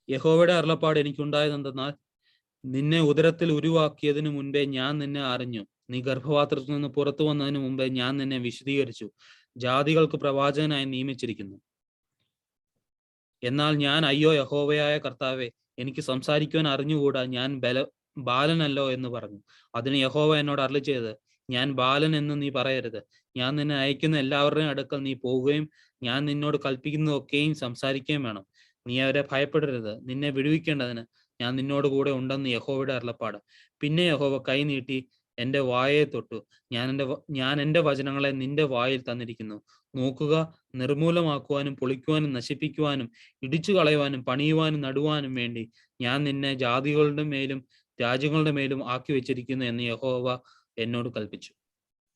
യഹോവയുടെ അരുളപ്പാട് എനിക്കുണ്ടായതെന്തെന്നാൽ, നിന്നെ ഉദരത്തിൽ ഉരുവാക്കിയതിനു മുൻപേ ഞാൻ നിന്നെ അറിഞ്ഞു. നീ ഗർഭപാത്രത്തിൽ നിന്ന് പുറത്തു വന്നതിന് മുമ്പേ ഞാൻ നിന്നെ വിശദീകരിച്ചു. ജാതികൾക്ക് പ്രവാചകനായി നിയമിച്ചിരിക്കുന്നു. എന്നാൽ ഞാൻ അയ്യോ യഹോവയായ കർത്താവേ, എനിക്ക് സംസാരിക്കുവാൻ അറിഞ്ഞുകൂടാ, ഞാൻ ബാലനല്ലോ എന്ന് പറഞ്ഞു. അതിന് യഹോവ എന്നോട് അരുളിച്ചെയ്തത്, ഞാൻ ബാലൻ എന്ന് നീ പറയരുത്. ഞാൻ നിന്നെ അയക്കുന്ന എല്ലാവരുടെയും അടുക്കൽ നീ പോവുകയും ഞാൻ നിന്നോട് കൽപ്പിക്കുന്നതൊക്കെയും സംസാരിക്കുകയും വേണം. നീ അവരെ ഭയപ്പെടരുത്. നിന്നെ വിടുവിക്കേണ്ടതിന് ഞാൻ നിന്നോട് കൂടെ ഉണ്ടെന്ന് യഹോവയുടെ അരുളപ്പാട്. പിന്നെ യഹോവ കൈ നീട്ടി എന്റെ വായെ തൊട്ടു. ഞാൻ എന്റെ വചനങ്ങളെ നിന്റെ വായിൽ തന്നിരിക്കുന്നു. നോക്കുക, നിർമൂലമാക്കുവാനും പൊളിക്കുവാനും നശിപ്പിക്കുവാനും ഇടിച്ചു കളയുവാനും പണിയുവാനും നടുവാനും വേണ്ടി ഞാൻ നിന്നെ ജാതികളുടെ മേലും രാജ്യങ്ങളുടെ മേലും ആക്കി വെച്ചിരിക്കുന്നു എന്ന് യഹോവ എന്നോട് കൽപ്പിച്ചു.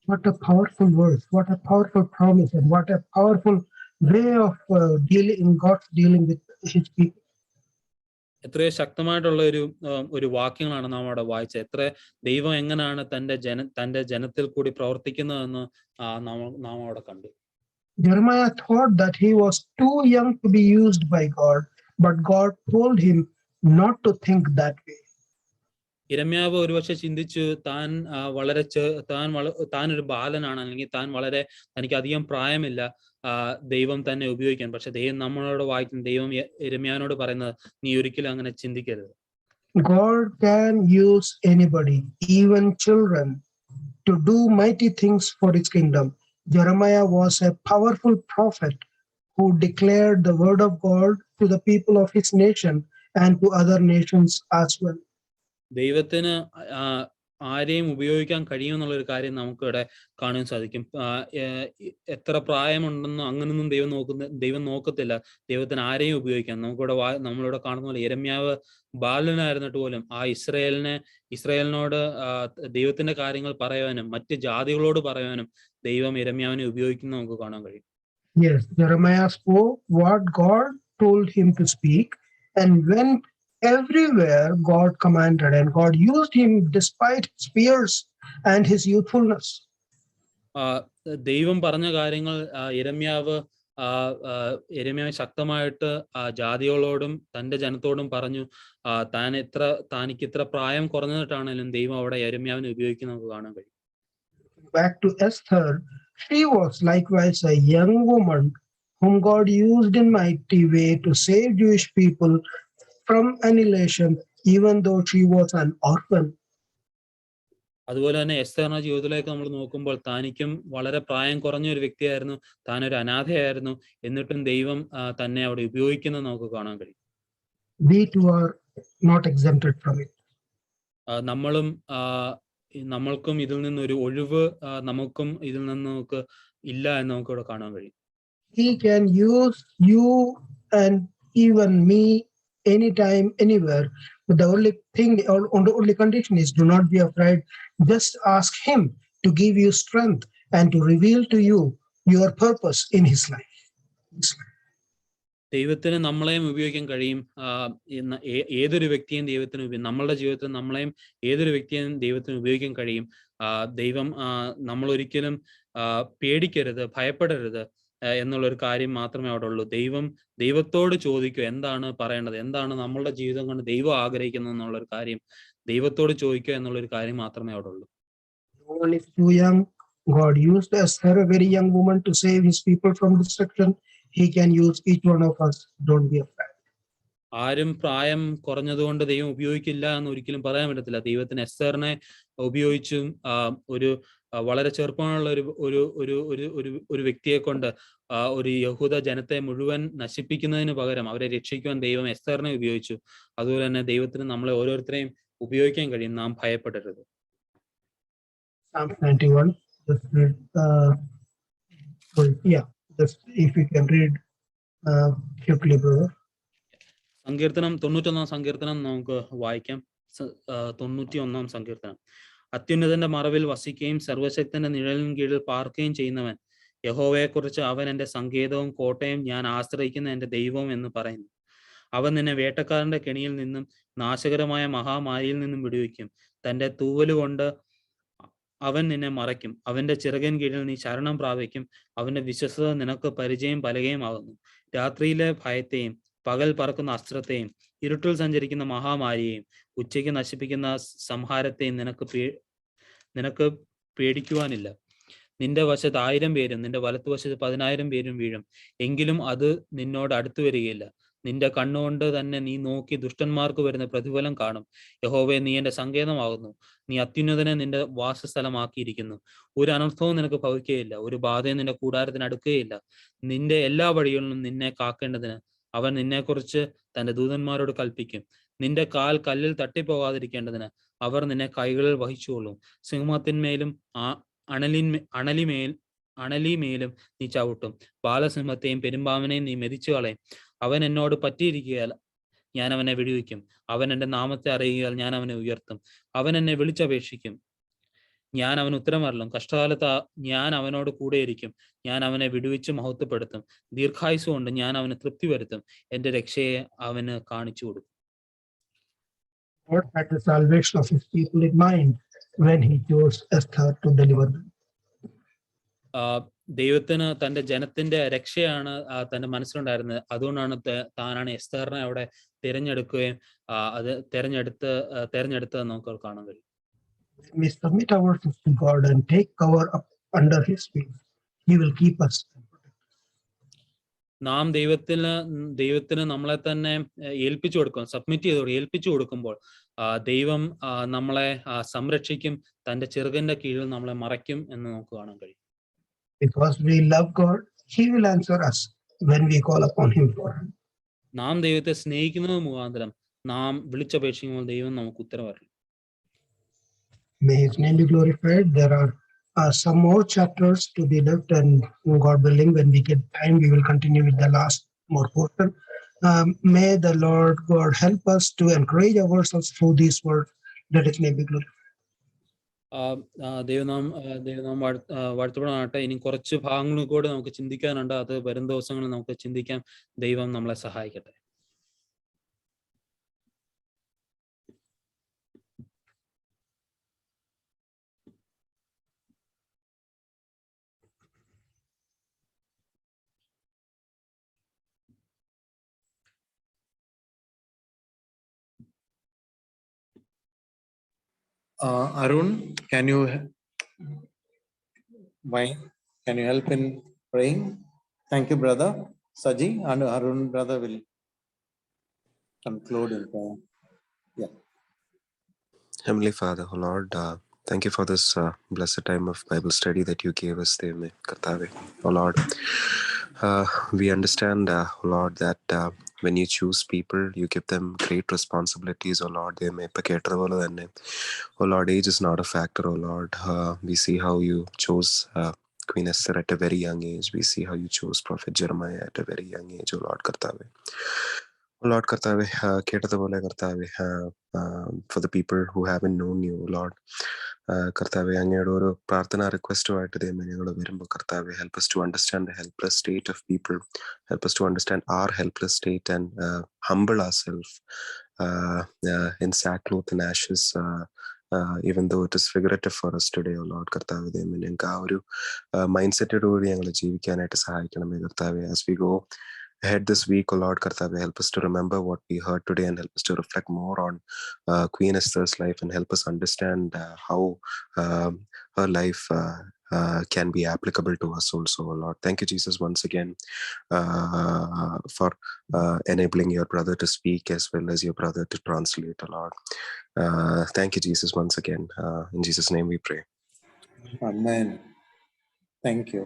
What a powerful word, what a powerful promise, and what a powerful way of God's dealing with his people. എത്രയോ ശക്തമായിട്ടുള്ള ഒരു വാക്യങ്ങളാണ് നാം അവിടെ വായിച്ചത്. എത്ര ദൈവം എങ്ങനെയാണ് തന്റെ ജനത്തിൽ കൂടി പ്രവർത്തിക്കുന്നതെന്ന് നാം അവിടെ കണ്ടു. Jeremiah thought that he was too young to be used by God, but God told him not to think that way. യിരെമ്യാവ് ഒരുപക്ഷെ ചിന്തിച്ചു താൻ ഒരു ബാലനാണ്, അല്ലെങ്കിൽ തനിക്ക് അധികം പ്രായമില്ല ദൈവം തന്നെ ഉപയോഗിക്കാൻ. പക്ഷെ ദൈവം നമ്മളോട് വായിക്കുന്ന ദൈവം യിരെമ്യാവിനോട് പറയുന്നത്, നീ ഒരിക്കലും അങ്ങനെ ചിന്തിക്കരുത്. God can use anybody, even children, to do mighty things for his kingdom. Jeremiah was a powerful prophet who declared the word of God to the people of his nation and to other nations as well. ദൈവത്തിന് ആരെയും ഉപയോഗിക്കാൻ കഴിയുമെന്നുള്ളൊരു കാര്യം നമുക്കിവിടെ കാണാൻ സാധിക്കും. എത്ര പ്രായമുണ്ടെന്നോ അങ്ങനൊന്നും ദൈവം നോക്കത്തില്ല. ദൈവത്തിന് ആരെയും ഉപയോഗിക്കാം. നമ്മളിവിടെ കാണുന്ന പോലെ യിരെമ്യാവ് ബാലനായിരുന്നിട്ട് പോലും ആ ഇസ്രായേലിനോട് ദൈവത്തിന്റെ കാര്യങ്ങൾ പറയാനും മറ്റ് ജാതികളോട് പറയാനും ദൈവം യിരെമ്യാവിനെ ഉപയോഗിക്കുന്ന നമുക്ക് കാണാൻ കഴിയും. Yes, Jeremiah spoke what God told him to speak, and went everywhere God commanded, and God used him despite his fears and his youthfulness. ദൈവം പറഞ്ഞ കാര്യങ്ങൾ യിരെമ്യാവ് ശക്തമായിട്ട് ജാതികളോടും തന്റെ ജനത്തോടും പറഞ്ഞു. തനിക്ക് ഇത്ര പ്രായം കുറഞ്ഞിട്ടാണെങ്കിലും ദൈവം അവിടെ യിരെമ്യാവിനെ ഉപയോഗിക്കുന്ന നമുക്ക് കാണാൻ കഴിയും. Back to Esther, she was likewise a young woman whom God used in mighty way to save Jewish people from annihilation, even though she was an orphan. അതുപോലെ തന്നെ എസ്തേറിന്റെ ജീവിതത്തിലേക്ക് നമ്മൾ നോക്കുമ്പോൾ താനിക്കും വളരെ പ്രായം കുറഞ്ഞ ഒരു വ്യക്തിയായിരുന്നു, താനൊരു അനാഥയായിരുന്നു. എന്നിട്ടും ദൈവം തന്നെ അവിടെ ഉപയോഗിക്കുന്നത് നമുക്ക് കാണാൻ കഴിയും. We too are not exempted from it. നമ്മൾക്കും ഇതിൽ നിന്നൊരു ഒഴിവ് നമുക്കും ഇതിൽ നിന്ന് നമുക്ക് ഇല്ല എന്ന് നമുക്ക് ഇവിടെ കാണാൻ കഴിയും. He can use you and even me anytime, anywhere. But the only thing, or the only condition is, do not be afraid. Just ask him to give you strength and to reveal to you your purpose in his life. ദൈവത്തിന് നമ്മളെയും ഉപയോഗിക്കാൻ കഴിയും. ഏതൊരു വ്യക്തിയും നമ്മളുടെ ജീവിതത്തിൽ നമ്മളെയും ഏതൊരു വ്യക്തിയെയും ദൈവത്തിന് ഉപയോഗിക്കാൻ കഴിയും. ദൈവം നമ്മൾ ഒരിക്കലും പേടിക്കരുത്, ഭയപ്പെടരുത്. എന്നുള്ളൊരു കാര്യം മാത്രമേ അവിടെ ഉള്ളൂ. ദൈവത്തോട് ചോദിക്കുക എന്താണ് പറയേണ്ടത്, എന്താണ് നമ്മളുടെ ജീവിതം കൊണ്ട് ദൈവം ആഗ്രഹിക്കുന്നത് എന്നുള്ളൊരു കാര്യം ദൈവത്തോട് ചോദിക്കുക എന്നുള്ളൊരു കാര്യം മാത്രമേ അവിടെ ഉള്ളൂ. One is too young. God used Esther, a very young woman, to save his people from destruction. He can use each one of us. Don't be afraid. ആരും പ്രായം കുറഞ്ഞതുകൊണ്ട് ദൈവം ഉപയോഗിക്കില്ല എന്ന് ഒരിക്കലും പറയാൻ പറ്റത്തില്ല. ദൈവത്തിന് എസ്തറിനെ ഉപയോഗിച്ചും ഒരു വളരെ ചെറുപ്പമുള്ള ഒരു വ്യക്തിയെ കൊണ്ട് ഒരു യഹൂദ ജനത്തെ മുഴുവൻ നശിപ്പിക്കുന്നതിന് പകരം അവരെ രക്ഷിക്കുവാൻ ദൈവം എസ്തറിനെ ഉപയോഗിച്ചു. അതുപോലെ തന്നെ ദൈവത്തിന് നമ്മളെ ഓരോരുത്തരെയും ഉപയോഗിക്കാൻ കഴിയും. നാം ഭയപ്പെടരുത്. Psalm 91. Just read, just if you can read quickly, brother. സങ്കീർത്തനം 91 സങ്കീർത്തനം നമുക്ക് വായിക്കാം. 91 സങ്കീർത്തനം. അത്യുന്നതന്റെ മറവിൽ വസിക്കുകയും സർവശക്തന്റെ നിഴലിൻ കീഴിൽ പാർക്കുകയും ചെയ്യുന്നവൻ യഹോവയെക്കുറിച്ച് അവൻ എന്റെ സങ്കേതവും കോട്ടയും ഞാൻ ആശ്രയിക്കുന്ന എന്റെ ദൈവവും എന്ന് പറയുന്നു. അവൻ നിന്നെ വേട്ടക്കാരന്റെ കെണിയിൽ നിന്നും നാശകരമായ മഹാമാരിയിൽ നിന്നും വിടുവിക്കും. തന്റെ തൂവലുകൊണ്ട് അവൻ നിന്നെ മറയ്ക്കും. അവന്റെ ചിറകിൻ കീഴിൽ നീ ശരണം പ്രാപിക്കും. അവന്റെ വിശ്വസത നിനക്ക് പരിചയം പലകയും ആകുന്നു. രാത്രിയിലെ ഭയത്തെയും പകൽ പറക്കുന്ന അസ്ത്രത്തെയും ഇരുട്ടിൽ സഞ്ചരിക്കുന്ന മഹാമാരിയെയും ഉച്ചയ്ക്ക് നശിപ്പിക്കുന്ന സംഹാരത്തെയും നിനക്ക് പേടിക്കുവാനില്ല. നിന്റെ വശത്ത് 1000 പേരും നിന്റെ വലത്തുവശത്ത് 10,000 പേരും വീഴും, എങ്കിലും അത് നിന്നോട് അടുത്തു വരികയില്ല. നിന്റെ കണ്ണുകൊണ്ട് തന്നെ നീ നോക്കി ദുഷ്ടന്മാർക്ക് വരുന്ന പ്രതിഫലം കാണും. യഹോവേ, നീ എന്റെ സങ്കേതമാകുന്നു. നീ അത്യുന്നതനെ നിന്റെ വാസസ്ഥലമാക്കിയിരിക്കുന്നു. ഒരു അനർത്ഥവും നിനക്ക് ഭവിക്കുകയില്ല, ഒരു ബാധയും നിന്റെ കൂടാരത്തിന് അടുക്കുകയില്ല. നിന്റെ എല്ലാ വഴികളിലും നിന്നെ കാക്കേണ്ടതിന് അവൻ നിന്നെക്കുറിച്ച് തന്റെ ദൂതന്മാരോട് കൽപ്പിക്കും. നിന്റെ കാൽ കല്ലിൽ തട്ടിപ്പോകാതിരിക്കേണ്ടതിന് അവർ നിന്നെ കൈകളിൽ വഹിച്ചുകൊള്ളും. സിംഹത്തിന്മേലും അണലിമേലും നീ ചവിട്ടും. ബാലസിംഹത്തെയും പെരുമ്പാവിനെയും നീ മെതിച്ചു കളയും. അവൻ എന്നോട് പറ്റിയിരിക്കുകയാൽ ഞാൻ അവനെ വിടുവിക്കും. അവൻ എന്റെ നാമത്തെ അറിയുകയാൽ ഞാൻ അവനെ ഉയർത്തും. അവൻ എന്നെ വിളിച്ചപേക്ഷിക്കും, ഞാൻ അവന് ഉത്തരമരുളും. കഷ്ടകാലത്ത് ഞാൻ അവനോട് കൂടെയിരിക്കും. ഞാൻ അവനെ വിടുവിച്ച് മഹത്വപ്പെടുത്തും. ദീർഘായുസ് കൊണ്ട് ഞാൻ അവന് തൃപ്തി വരുത്തും. എന്റെ രക്ഷയെ അവന് കാണിച്ചു കൊടുക്കും. God had the salvation of his people in mind when he chose Esther to deliver them. ദൈവത്തിന് തന്റെ ജനത്തിന്റെ രക്ഷയാണ് തന്റെ മനസ്സിലുണ്ടായിരുന്നത്. അതുകൊണ്ടാണ് താനാണ് എസ്തറിനെ അവിടെ തിരഞ്ഞെടുക്കുകയും അത് തെരഞ്ഞെടുത്തത് നമുക്ക് കാണാൻ കഴിയും. We submit ourselves to God and take cover up under his wings. He will keep us. നാം ദൈവത്തിന് നമ്മളെ തന്നെ ഏൽപ്പിച്ചു കൊടുക്കുമ്പോൾ ദൈവം നമ്മളെ സംരക്ഷിക്കും, തന്റെ ചെറുകന്റെ കീഴിൽ നമ്മളെ മറയ്ക്കും എന്ന് നമുക്ക് കാണാൻ കഴിയും. Because we love God, he will answer us when we call upon him for him. നാം ദൈവത്തെ സ്നേഹിക്കുന്നത് മുഖാന്തരം നാം വിളിച്ചപേക്ഷിക്കുമ്പോൾ ദൈവം നമുക്ക് ഉത്തരവരുളും. May his name be glorified. There are some more chapters to be left, and God willing, when we get time, we will continue with the last more portion. May the Lord God help us to encourage ourselves through these words, that his name be glorified. ദൈവനാം വാഴ്ത്തപ്പെടാനാട്ടെ. ഇനി കുറച്ച് ഭാഗങ്ങൾ കൂടെ നമുക്ക് ചിന്തിക്കാനുണ്ട്. അത് വരും ദിവസങ്ങളിൽ നമുക്ക് ചിന്തിക്കാം. ദൈവം നമ്മളെ സഹായിക്കട്ടെ. Arun, can you help in praying? Thank you, brother. Saji and Arun brother will conclude in prayer. Yeah. Heavenly Father, oh Lord, thank you for this blessed time of Bible study that you gave us, oh Lord. We understand, oh Lord, that when you choose people, you give them great responsibilities, oh Lord. Oh Lord, age is not a factor, oh Lord. We see how you chose Queen Esther at a very young age. We see how you chose Prophet Jeremiah at a very young age, oh Lord Kartave. Oh Lord Kartave, ketadapole Kartave, for the people who haven't known you, Lord. Kartave, അങ്ങയുടെ ഒരു പ്രാർത്ഥന റിക്വസ്റ്റുമായിട്ട് ദൈവമേ ഞങ്ങൾ വരുമ്പോൾ കർത്താവെ, help us to understand the helpless state of people. Help us to understand our helpless state and humble ourselves in sackcloth and ashes even though it is figurative for us today, oh Lord കർത്താവേ ദൈവമേ ഞങ്ങൾക്ക് ആ ഒരു mind സെറ്റോടുകൂടി ഞങ്ങൾ ജീവിക്കാനായിട്ട് സഹായിക്കണമേ കർത്താവേ. As we go ahead this week, oh Lord കർത്താവേ, help us to remember what we heard today and help us to reflect more on Queen Esther's life and help us understand how her life can be applicable to us also, oh Lord. Thank you, Jesus, once again for enabling your brother to speak as well as your brother to translate, oh Lord. Thank you, Jesus, once again. In Jesus' name we pray. Amen. Thank you.